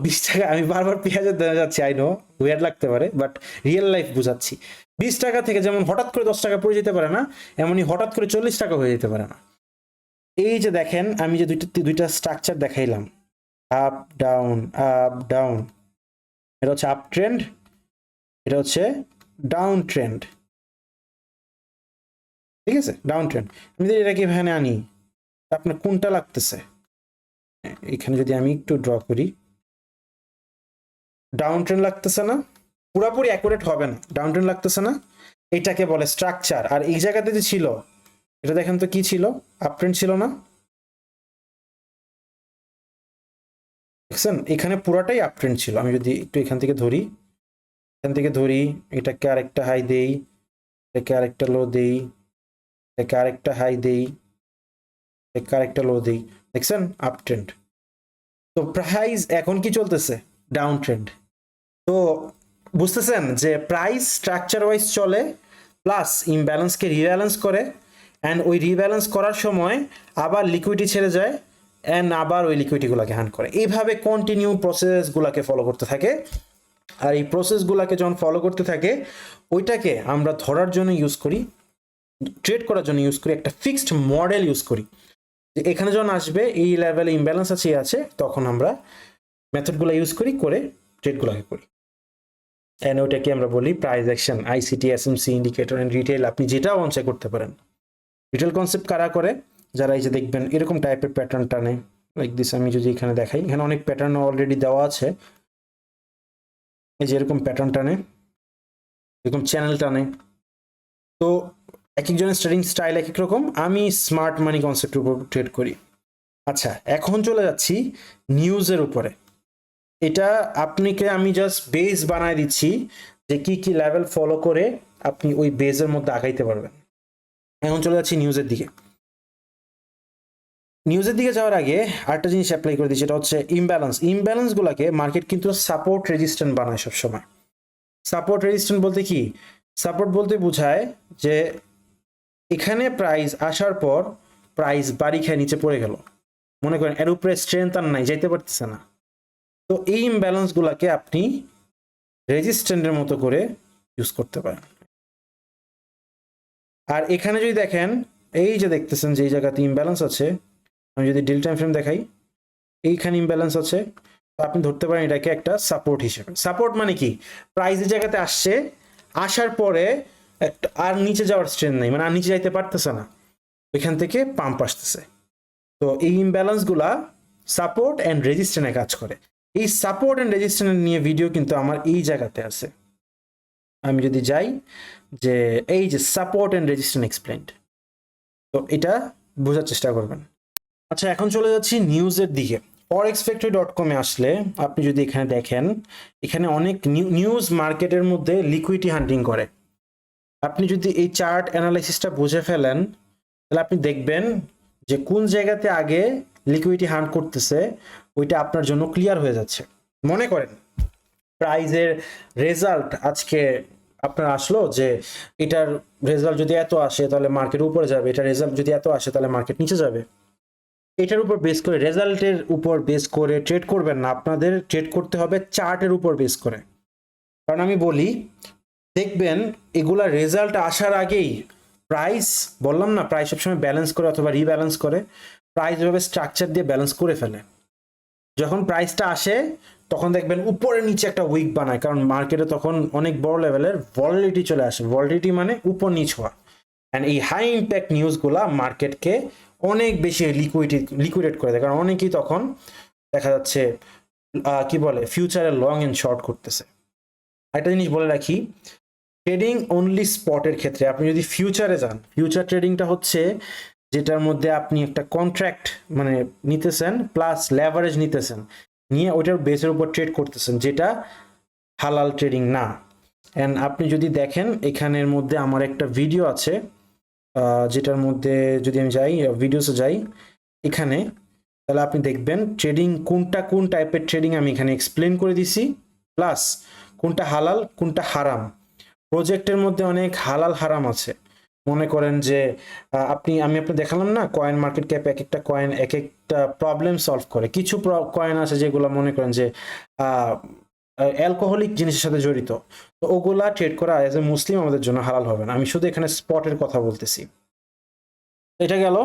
20 টাকা, আমি বারবার পেঁয়াজের দামে যাচ্ছি, আই নো ওয়ার্ড লাগতে পারে, বাট রিয়েল লাইফ বুঝাচ্ছি। 20 টাকা থেকে যেমন হঠাৎ করে 10 টাকা পড়ে যেতে পারে না, এমনই হঠাৎ করে 40 টাকা হয়ে যেতে পারে না। এই যে দেখেন আমি যে দুইটা স্ট্রাকচার দেখাইলাম, আপ ডাউন আপ ডাউন, এটা হচ্ছে আপ ট্রেন্ড, এটা হচ্ছে ডাউন ট্রেন্ড, ঠিক আছে? Down trend. আমি যদি এটাকে এখানে আনি, আপনার কোনটা লাগতেছে? এখানে যদি আমি একটু ড্র করি, ডাউন ট্রেন্ড লাগতেছে না? পুরোপুরি অ্যাকুরেট হবে না, ডাউন ট্রেন্ড লাগতেছে না? এটাকে বলে স্ট্রাকচার। আর এই জায়গাতে যে ছিল, এটা দেখেন তো কি ছিল? আপ ট্রেন্ড ছিল না? দেখছেন এখানে পুরাটাই আপ ট্রেন্ড ছিল। আমি যদি একটু এখান থেকে ধরি, এটাকে আরেকটা হাই দেই, এটাকে আরেকটা লো দেই, এটাকে আরেকটা হাই দেই, এটাকে আরেকটা লো দেই, দেখছেন? Up trend. তো প্রাইস এখন কি চলতেছে? Down trend. তো বুঝতেছেন যে প্রাইস স্ট্রাকচার ওয়াইজ চলে, প্লাস ইমব্যালেন্সকে রিব্যালেন্স করে, অ্যান্ড ওই রিব্যালেন্স করার সময় আবার লিকুইডিটি ছেড়ে যায়, অ্যান্ড আবার ওই লিকুইডিটিগুলোকে হ্যান্ড করে। এইভাবে কন্টিনিউ প্রসেসগুলোকে ফলো করতে থাকে। আর এই প্রসেসগুলোকে যখন ফলো করতে থাকে, ওইটাকে আমরা ধরার জন্য ইউজ করি, ট্রেড করার জন্য ইউজ করি, একটা ফিক্সড মডেল ইউজ করি। যে এখানে যখন আসবে এই লেভেলে ইমব্যালেন্স আছে, তখন আমরা মেথডগুলো ইউজ করে ট্রেডগুলোকে করি। অ্যান্ড ওইটাকে আমরা বলি price action, ICT, SMC, indicator and retail. আপনি যেটাও অনচাই করতে পারেন। রিটেল কনসেপ্ট কারা করে? যারা এই যে দেখবেন এরকম টাইপের প্যাটার্ন টানে, লাইক দিস। আমি যদি এখানে দেখাই, এখানে অনেক প্যাটার্ন অলরেডি দেওয়া আছে। এই যে এরকম প্যাটার্ন টানে, এরকম চ্যানেল টানে। তো এক একজনের ট্রেডিং স্টাইল এক এক রকম। আমি স্মার্ট মানি কনসেপ্টের উপর ট্রেড করি। আচ্ছা, এখন চলে যাচ্ছি নিউজের উপরে। এটা আপনাকে আমি জাস্ট বেস বানায় দিচ্ছি যে কি লেভেল ফলো করে আপনি ওই বেসের মধ্যে আগাইতে পারবেন। এখন চলে যাচ্ছি নিউজের দিকে। নিউজের দিকে যাওয়ার আগে আরেকটা জিনিস অ্যাপ্লাই করে দিচ্ছি, সেটা হচ্ছে ইমব্যালেন্সগুলোকে মার্কেট কিন্তু সাপোর্ট রেজিস্ট্যান্ট বানায় সবসময়। সাপোর্ট রেজিস্ট্যান্ট বলতে কি? সাপোর্ট বলতে বোঝায় যে এখানে প্রাইস আসার পর প্রাইস বাড়ি খেয়ে নিচে পড়ে গেল, মনে করেন এর উপরে স্ট্রেংথ আর নাই, যাইতে পারতেছে না। তো এই ইমব্যালেন্সগুলোকে আপনি রেজিস্ট্যান্টের মতো করে ইউজ করতে পারেন। আর এখানে যদি দেখেন, এই যে দেখতেছেন যে এই জায়গাতে ইমব্যালেন্স আছে, আমি যদি ডিল টাইম ফ্রেম দেখাই, এইখানে ইমব্যালেন্স আছে, আপনি ধরতে পারেন এটাকে একটা সাপোর্ট হিসেবে। সাপোর্ট মানে কি, প্রাইসের জায়গাতে আসছে, আসার পরে একটা আর নিচে যাওয়ার স্ট্রেন্থ নেই, মানে আর নিচে যাইতে পারতেছে না, এখান থেকে পাম্প আসতেছে। তো এই ইমব্যালেন্সগুলা সাপোর্ট অ্যান্ড রেজিস্ট্যান্সে কাজ করে। এই সাপোর্ট অ্যান্ড রেজিস্ট্যান্স নিয়ে ভিডিও কিন্তু আমার এই জায়গাতে আছে। আমি যদি যাই যে এই যে সাপোর্ট অ্যান্ড রেজিস্ট্যান্স এক্সপ্লেইনড, তো এটা বোঝার চেষ্টা করবেন। আচ্ছা, এখন চলে যাচ্ছি নিউজের দিকে। forexfactory.com-এ আসলে আপনি যদি এখানে দেখেন, এখানে অনেক নিউজ মার্কেটের মধ্যে লিকুইডিটি হান্টিং করে। আপনি যদি এই চার্ট অ্যানালাইসিসটা বুঝে ফেলেন, তাহলে আপনি দেখবেন যে কোন জায়গাতে আগে লিকুইডিটি হান্ট করতেছে, ওইটা আপনার জন্য ক্লিয়ার হয়ে যাচ্ছে। মনে করেন প্রাইজের রেজাল্ট আজকে আপনার আসলো যে এটার রেজাল্ট যদি এত আসে তাহলে মার্কেট উপরে যাবে, এটার রেজাল্ট যদি এত আসে তাহলে মার্কেট নিচে যাবে। এটার উপর বেস করে, রেজাল্টের উপর বেস করে ট্রেড করবেন না, আপনাদের ট্রেড করতে হবে চার্টের উপর বেস করে। কারণ আমি বলি, দেখবেন এগুলা রেজাল্ট আসার আগেই প্রাইস, বললাম না প্রাইস সবসময় ব্যালেন্স করে অথবা রিব্যালেন্স করে, প্রাইস এভাবে স্ট্রাকচার দিয়ে ব্যালেন্স করে ফেলে। যখন প্রাইসটা আসে তখন দেখবেন উপরে নিচে একটা উইক বানায়, কারণ মার্কেটে তখন অনেক বড় লেভেলের ভলিটিলিটি চলে আসে। ভলিটিলিটি মানে উপর নিচ হওয়া। অ্যান্ড এই হাই ইম্প্যাক্ট নিউজগুলা মার্কেটকে অনেক বেশি লিকুইডেট করে দেয়, কারণ অনেকেই তখন দেখা যাচ্ছে কি বলে ফিউচারে লং এন্ড শর্ট করতেছে। একটা জিনিস বলে রাখি, ট্রেডিং অনলি স্পটের ক্ষেত্রে আপনি যদি ফিউচারে যান, ফিউচার ট্রেডিংটা হচ্ছে যেটার মধ্যে আপনি একটা কন্ট্রাক্ট মানে নিতেছেন প্লাস লেভারেজ নিতেছেন, নিয়ে ওইটার বেসের উপর ট্রেড করতেছেন, যেটা হালাল ট্রেডিং না। অ্যান্ড আপনি যদি দেখেন এখানের মধ্যে আমার একটা ভিডিও আছে, যেটার মধ্যে যদি আমি যাই ভিডিওসে যাই এখানে, তাহলে আপনি দেখবেন ট্রেডিং কোনটা কোন টাইপের ট্রেডিং আমি এখানে এক্সপ্লেন করে দিছি, প্লাস কোনটা হালাল কোনটা হারাম। প্রজেক্টের মধ্যে অনেক হালাল হারাম আছে। মনে করেন যে আমি আপনাকে দেখালাম না কয়েন মার্কেট ক্যাপ, এক একটা কয়েন এক একটা প্রবলেম সলভ করে। কিছু কয়েন আছে যেগুলো মনে করেন যে অ্যালকোহলিক জিনিসের সাথে জড়িত, তো ওগুলা ট্রেড করা অ্যাজ এ মুসলিম আমাদের জন্য হালাল হবে না। আমি শুধু এখানে স্পটের কথা বলতেছি। এটা গেল।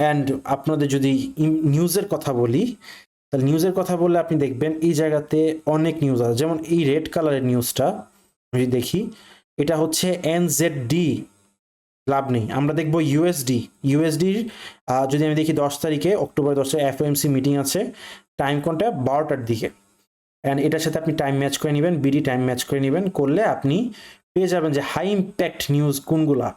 অ্যান্ড আপনাদের যদি নিউজের কথা বলি, তাহলে নিউজের কথা বললে আপনি দেখবেন এই জায়গাতে অনেক নিউজ আছে। যেমন এই রেড কালারের নিউজটা যদি দেখি, এটা হচ্ছে এনজেডডি, লাভ নেই। আমরা দেখবো ইউএসডির যদি আমি দেখি 10 তারিখে অক্টোবর 10 এফওএমসি মিটিং আছে, টাইম কোনটা 12টার দিকে। অ্যান্ড এটার সাথে আপনি টাইম ম্যাচ করে নেবেন, বিডি টাইম ম্যাচ করে নেবেন, করলে আপনি পেয়ে যাবেন যে হাই ইম্প্যাক্ট নিউজ কোনগুলা,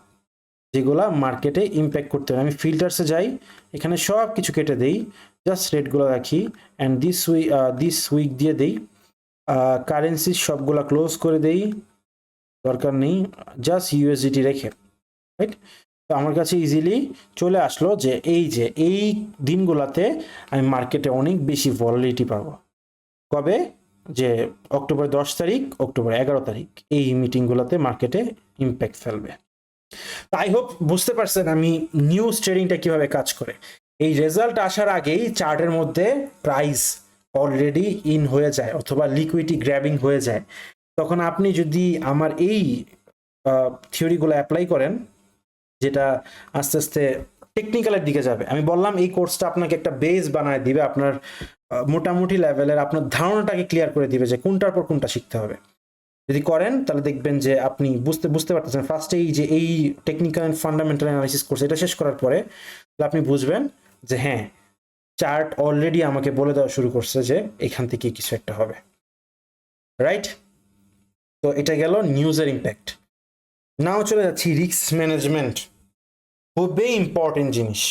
যেগুলা মার্কেটে ইম্প্যাক্ট করতে হবে। আমি ফিল্টার্সে যাই, এখানে সব কিছু কেটে দেই, জাস্ট রেটগুলো রাখি, অ্যান্ড দিস উইক দিয়ে দেই, কারেন্সি সবগুলা ক্লোজ করে দেই, দরকার নেই, জাস্ট ইউএসডিটি রেখে, রাইট? তো আমার কাছে ইজিলি চলে আসলো যে এই দিনগুলাতে আমি মার্কেটে অনেক বেশি ভলাটিলিটি পাবো। কবে? যে অক্টোবর 10 তারিখ, অক্টোবর 11 তারিখ, এই মিটিংগুলোতে মার্কেটে ইম্প্যাক্ট ফেলবে। আই হোপ বুঝতে পারছেন আমি নিউজ ট্রেডিংটা কিভাবে কাজ করে। এই রেজাল্ট আসার আগেই চার্টের মধ্যে প্রাইস অলরেডি ইন হয়ে যায় অথবা লিকুইডিটি গ্র্যাবিং হয়ে যায়। তখন আপনি যদি আমার এই থিওরিগুলো অ্যাপ্লাই করেন, যেটা আস্তে আস্তে টেকনিক্যালের দিকে যাবে। আমি বললাম এই কোর্সটা আপনাকে একটা বেস বানায় দিবে, আপনার মোটামুটি লেভেলের আপনার ধারণাটাকে ক্লিয়ার করে দিবে যে কোনটার পর কোনটা শিখতে হবে। যদি করেন তাহলে দেখবেন যে আপনি বুঝতে পারতেছেন ফার্স্টে এই technical and fundamental analysis course এটা শেষ করার পরে আপনি বুঝবেন যে হ্যাঁ, চার্ট অলরেডি আমাকে বলে দেওয়া শুরু করছে যে এখান থেকে কিছু একটা হবে, রাইট? তো এটা গেল নিউজের ইম্প্যাক্ট। নাও চলে যাচ্ছি রিস্ক ম্যানেজমেন্ট, খুবই ইম্পর্টেন্ট জিনিস।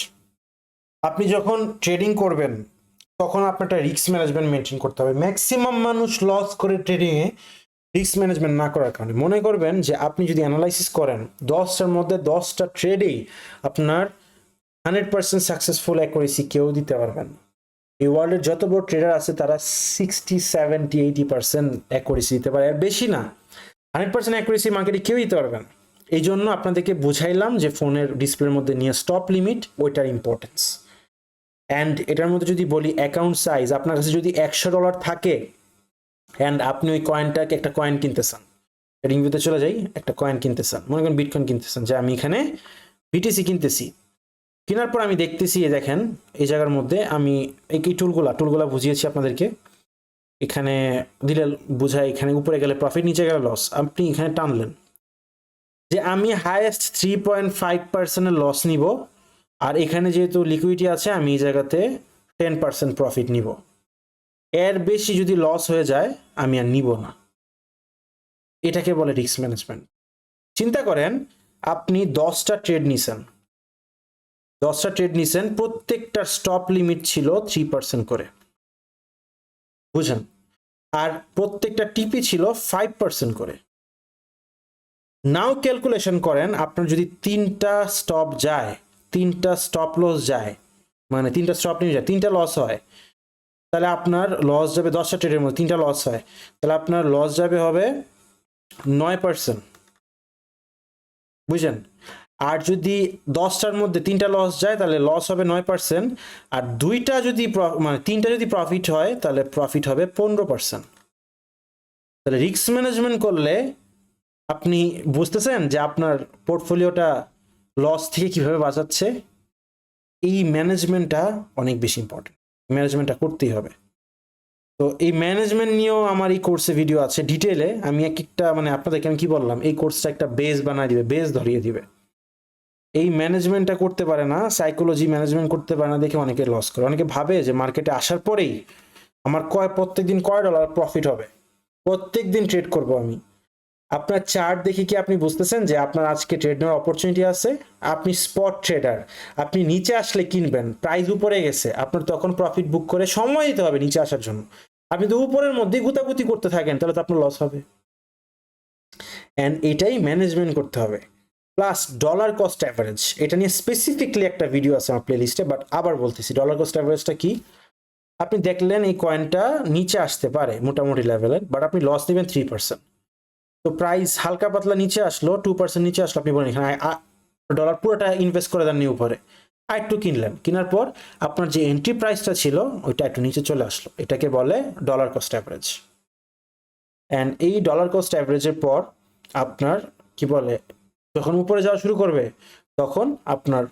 আপনি যখন ট্রেডিং করবেন তখন আপনার একটা রিস্ক ম্যানেজমেন্ট মেনটেন করতে হবে। ম্যাক্সিমাম মানুষ লস করে ট্রেডিংয়ে রিস্ক ম্যানেজমেন্ট না করার কারণে। মনে করবেন যে আপনি যদি অ্যানালাইসিস করেন 10টার মধ্যে 10টা ট্রেডেই আপনার 100% সাকসেসফুল অ্যাকুরেসি কেউ দিতে পারবেন না। এই ওয়ার্ল্ডের যত বড় ট্রেডার আছে তারা 60, 70, 80% অ্যাকুরেসি দিতে পারে, আর বেশি না। 100% অ্যাকুরেসি মার্কেটে কেউ দিতে পারবেন। এই জন্য আপনাদেরকে বুঝাইলাম যে ফোনের ডিসপ্লের মধ্যে নিয়ে স্টপ লিমিট, ওইটার ইম্পর্টেন্স। অ্যান্ড এটার মধ্যে যদি বলি অ্যাকাউন্ট সাইজ, আপনার কাছে যদি $100 থাকে অ্যান্ড আপনি ওই কয়েনটাকে একটা কয়েন কিনতেছেন, ট্রেডিং ভিউতে চলে যাই, একটা কয়েন কিনতেছেন, মনে করেন বিটকয়েন কিনতেছেন, যে আমি এখানে বিটিসি কিনতেছি। কেনার পর আমি দেখতেছি দেখেন এই জায়গার মধ্যে আমি এই টুলগুলা বুঝিয়েছি আপনাদেরকে। এখানে দিলে বোঝায় এখানে উপরে গেলে প্রফিট, নিচে গেলে লস। আপনি এখানে টানলেন যে আমি হাইয়েস্ট 3.5% লস নিব, আর এখানে যেহেতু লিকুইডিটি আছে আমি এই জায়গাতে 10% প্রফিট নিব। এর বেশি যদি লস হয়ে যায় আমি আর নিব না। এটাকে বলে রিস্ক ম্যানেজমেন্ট। চিন্তা করেন আপনি 10টা ট্রেড নিছেন, 10টা ট্রেড নিছেন, প্রত্যেকটার স্টপ লিমিট ছিল 3% করে, বুঝেন? আর প্রত্যেকটা টিপি ছিল 5% করে। নাও ক্যালকুলেশন করেন আপনার যদি 3টা স্টপ যায়, 3টা স্টপ লস যায়, মানে 3টা স্টপ লিমিট যায়, 3টা লস হয়, তাহলে আপনার লস যাবে 10টা ট্রেডের মধ্যে 3টা লস হয়, তাহলে আপনার লস যাবে হবে 9%, বুঝলেন? আর যদি 10টার মধ্যে 3টা লস যায় তাহলে লস হবে 9%, আর 2টা যদি মানে 3টা যদি প্রফিট হয় তাহলে প্রফিট হবে 15%। তাহলে রিস্ক ম্যানেজমেন্ট করলে আপনি বুঝতেছেন যে আপনার পোর্টফোলিওটা লস থেকে কিভাবে বাঁচাচ্ছে। এই ম্যানেজমেন্টটা অনেক বেশি ইম্পর্টেন্ট, ম্যানেজমেন্টটা করতেই হবে। তো এই ম্যানেজমেন্ট নিয়েও আমার এই কোর্সে ভিডিও আছে ডিটেলে। আমি এক একটা মানে আপনাদেরকে আমি কি বললাম, এই কোর্সটা একটা বেস বানায় দিবে, বেস ধরিয়ে দিবে। এই ম্যানেজমেন্টটা করতে পারে না, সাইকোলজি ম্যানেজমেন্ট করতে পারে না দেখে অনেকে লস করে। অনেকে ভাবে যে মার্কেটে আসার পরেই আমার প্রত্যেকদিন কয় ডলার প্রফিট হবে, প্রত্যেক দিন ট্রেড করব আমি। আপনার চার্ট দেখে কি আপনি বুঝতেছেন যে আপনার আজকে ট্রেড নেওয়ার অপরচুনিটি আছে? আপনি স্পট ট্রেডার, আপনি নিচে আসলে কিনবেন, প্রাইস উপরে গেছে, আপনার তখন প্রফিট বুক করে সময় দিতে হবে নিচে আসার জন্য। আপনি তো উপরের মধ্যেই গুতাগুতি করতে থাকেন তাহলে তো আপনার লস হবে। অ্যান্ড এটাই ম্যানেজমেন্ট করতে হবে। প্লাস ডলার কস্ট অ্যাভারেজ, এটা নিয়ে স্পেসিফিকলি একটা ভিডিও আছে আমার প্লেলিস্টে, বাট আবার বলতেছি ডলার কস্ট অ্যাভারেজটা কি। আপনি দেখলেন এই কয়েনটা নিচে আসতে পারে মোটামুটি লেভেলের, বাট আপনি লস নেবেন 3%। তো প্রাইস হালকা পাতলা নিচে আসলো, 2% নিচে আসলো, আপনি বলেন এখানে ডলার পুরোটা ইনভেস্ট করে দেননি উপরে, আর একটু কিনলেন, কেনার পর আপনার যে এন্ট্রি প্রাইসটা ছিল ওইটা একটু নিচে চলে আসলো, এটাকে বলে ডলার কস্ট অ্যাভারেজ। অ্যান্ড এই ডলার কস্ট অ্যাভারেজের পর আপনার কি বলে যখন উপরে যাওয়া শুরু করবে তখন আপনার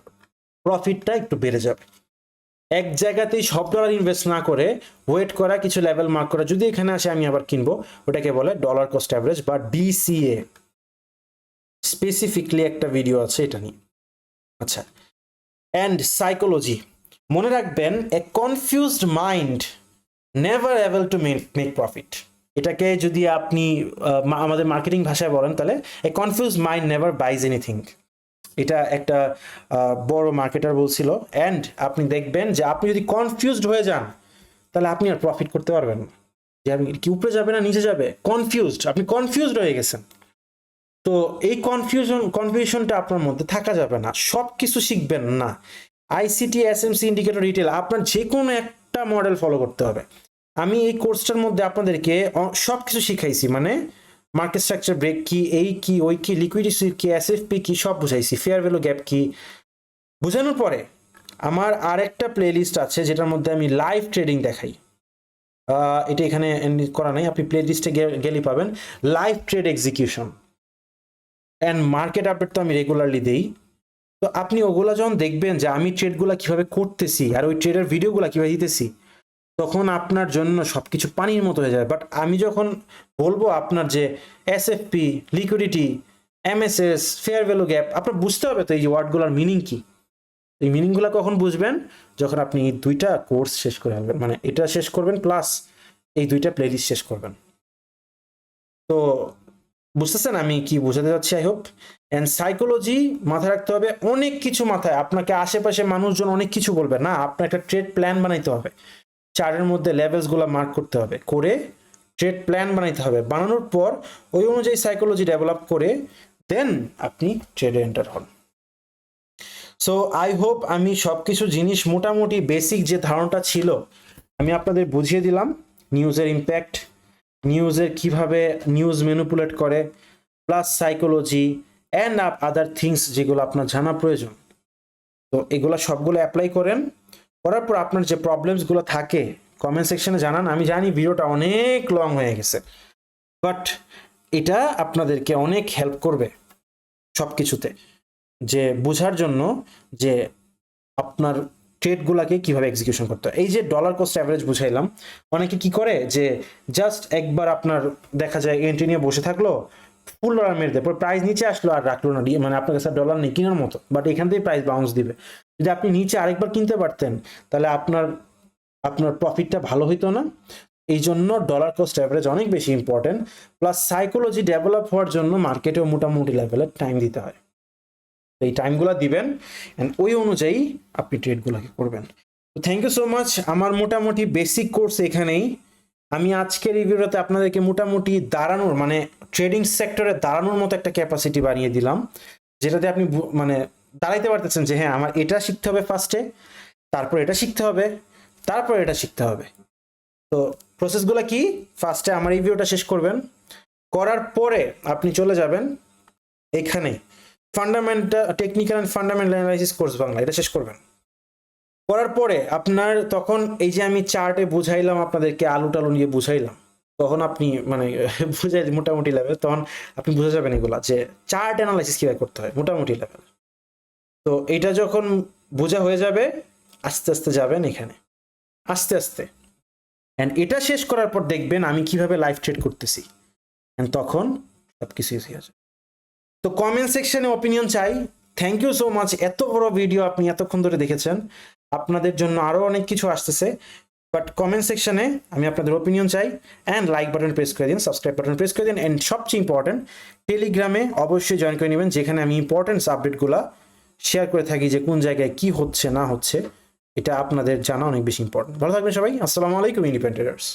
প্রফিটটা একটু বেড়ে যাবে। এক জায়গাতেই সব ডলার ইনভেস্ট না করে ওয়েট করা, কিছু লেভেল মার্ক করা, যদি এখানে আসে আমি আবার কিনবো, ওটাকে বলে ডলার কস্ট অ্যাভারেজ বা ডিসিএ। স্পেসিফিকলি একটা ভিডিও আছে এটা নিয়ে। আচ্ছা, অ্যান্ড সাইকোলজি, মনে রাখবেন a confused mind never able to make profit. এটাকে যদি আপনি আমাদের মার্কেটিং ভাষায় বলেন তাহলে a confused mind never buys anything. এটা একটা বড় মার্কেটার বলছিল। অ্যান্ড আপনি দেখবেন যে আপনি যদি কনফিউজড হয়ে যান তাহলে আপনি আর প্রফিট করতে পারবেন না। যে আপনি কি উপরে যাবে না নিচে যাবে, কনফিউজড, আপনি কনফিউজড হয়ে গেছেন। তো এই কনফিউশনটা আপনার মধ্যে থাকা যাবে না, সব কিছু শিখবেন না। আইসিটি, এসএমসি, ইন্ডিকেটর, রিটেল, আপনার যে কোনো একটা মডেল ফলো করতে হবে। আমি এই কোর্সটার মধ্যে আপনাদেরকে সব কিছু শিখাইছি, মানে মার্কেট স্ট্রাকচার ব্রেক কি, এই কি, ওই কি, লিকুইডিটি কি, এসএফপি কি, সব বুঝাইছি, ফেয়ার ভ্যালু গ্যাপ কি। বোঝানোর পরে আমার আরেকটা প্লে লিস্ট আছে যেটার মধ্যে আমি লাইভ ট্রেডিং দেখাই। এটা এখানে করা নাই, আপনি প্লে লিস্টে গেলেই পাবেন। Live trade execution and market update তো আমি রেগুলারলি দেই। তো আপনি ওগুলা যখন দেখবেন যে আমি ট্রেডগুলো কিভাবে করতেছি আর ওই ট্রেডের ভিডিওগুলো কিভাবে দিতেছি, তখন আপনার জন্য সবকিছু পানির মতো হয়ে যায়। বাট আমি যখন বলবো আপনার যে SFP, liquidity, MSS, fair value gap, আপনার বুঝতে হবে তো এই যে ওয়ার্ডগুলোর মিনিং কি। এই মিনিংগুলো কখন বুঝবেন? যখন আপনি এই দুইটা কোর্স শেষ করে ফেলবেন, মানে এটা শেষ করবেন প্লাস এই দুইটা প্লেলিস্ট শেষ করবেন। তো বুঝতেছেন আমি কি বোঝাতে যাচ্ছি? I hope. অ্যান্ড সাইকোলজি মাথায় রাখতে হবে, অনেক কিছু মাথায়, আপনাকে আশেপাশে মানুষজন অনেক কিছু বলবে না, আপনার একটা ট্রেড প্ল্যান বানাইতে হবে, চার্টের মধ্যে লেভেলসগুলো মার্ক করতে হবে, করে ট্রেড প্ল্যান বানাইতে হবে, বানানোর পর ওই অনুযায়ী সাইকোলজি ডেভেলপ করে দেন আপনি ট্রেডে এন্টার হন। সো আই হোপ আমি সব কিছু জিনিস মোটামুটি বেসিক যে ধারণাটা ছিল আমি আপনাদের বুঝিয়ে দিলাম। নিউজের ইম্প্যাক্ট, নিউজের কিভাবে নিউজ ম্যানিপুলেট করে, plus psychology and other things যেগুলো আপনার জানা প্রয়োজন। তো এগুলো সবগুলো অ্যাপ্লাই করেন, করার পর আপনার যে প্রবলেমসগুলো থাকে কমেন্ট সেকশনে জানান। আমি জানি ভিডিওটা অনেক লং হয়ে গেছে, বাট এটা আপনাদেরকে অনেক হেল্প করবে সব কিছুতে, যে বোঝার জন্য যে আপনার ট্রেডগুলোকে কিভাবে এক্সিকিউশন করতে হয়। এই যে ডলার কস্ট অ্যাভারেজ বুঝাইলাম, অনেকে কি করে যে জাস্ট একবার আপনার দেখা যায় এন্ট্রি নিয়ে বসে থাকলো, ফুল ডলার মেরে দেয়, পরে প্রাইস নিচে আসলো আর রাখলো না, মানে আপনার কাছে ডলার নেই কেনার মতো, বাট এখান থেকে প্রাইস বাউন্স দিবে। যদি আপনি নিচে আরেকবার কিনতে পারতেন তাহলে আপনার আপনার প্রফিটটা ভালো হইতো না। এই জন্য ডলার কস্ট অ্যাভারেজ অনেক বেশি ইম্পর্টেন্ট, প্লাস সাইকোলজি ডেভেলপ হওয়ার জন্য মার্কেটেও মোটামুটি লেভেলের টাইম দিতে হয়। এই টাইমগুলো দিবেন অ্যান্ড ওই অনুযায়ী আপনি ট্রেডগুলোকে করবেন। তো থ্যাংক ইউ সো মাচ। আমার মোটামুটি বেসিক কোর্স এখানেই। আমি আজকের এই ভিডিওতে আপনাদেরকে মোটামুটি দাঁড়ানোর মানে ট্রেডিং সেক্টরে দাঁড়ানোর মতো একটা ক্যাপাসিটি বানিয়ে দিলাম, যেটাতে আপনি মানে দাঁড়াইতে পারতেছেন যে হ্যাঁ আমার এটা শিখতে হবে ফার্স্টে, তারপর এটা শিখতে হবে, তারপর এটা শিখতে হবে। তো প্রসেসগুলো কি, ফার্স্টে আমার এই ভিডিওটা শেষ করবেন, করার পরে আপনি চলে যাবেন এখানে fundamental technical and fundamental analysis course Bangla, এটা শেষ করবেন। করার পরে আপনার তখন এই যে আমি চার্টে বুঝাইলাম আপনাদেরকে, আলু টালু নিয়ে বুঝাইলাম, তখন আপনি মানে বুঝাই মোটামুটি লেভেল, তখন আপনি বুঝে যাবেন এগুলা যে চার্ট অ্যানালাইসিস কীভাবে করতে হয় মোটামুটি লেভেল। তো এটা যখন বোঝা হয়ে যাবে, আস্তে আস্তে যাবেন এখানে আস্তে আস্তে, অ্যান্ড এটা শেষ করার পর দেখবেন আমি কিভাবে লাইভ ট্রেড করতেছি, অ্যান্ড তখন সব কিছু ইজি আছে। তো কমেন্ট সেকশনে অপিনিয়ন চাই। থ্যাংক ইউ সো মাচ, এত বড় ভিডিও আপনি এতক্ষণ ধরে দেখেছেন, আপনাদের জন্য আরও অনেক কিছু আসতেছে, বাট কমেন্ট সেকশনে আমি আপনাদের অপিনিয়ন চাই। অ্যান্ড লাইক বাটন প্রেস করে দিন, সাবস্ক্রাইব বাটন প্রেস করে দিন, অ্যান্ড সবচেয়ে ইম্পর্টেন্ট টেলিগ্রামে অবশ্যই জয়েন করে নেবেন, যেখানে আমি ইম্পর্টেন্স আপডেটগুলো শেয়ার করে থাকি, যে কোন জায়গায় কি হচ্ছে না হচ্ছে, এটা আপনাদের জানা অনেক বেশি ইম্পর্টেন্ট। ভালো থাকবেন সবাই, আসসালামু আলাইকুম ইন্ডিপেন্ডেন্টার্স।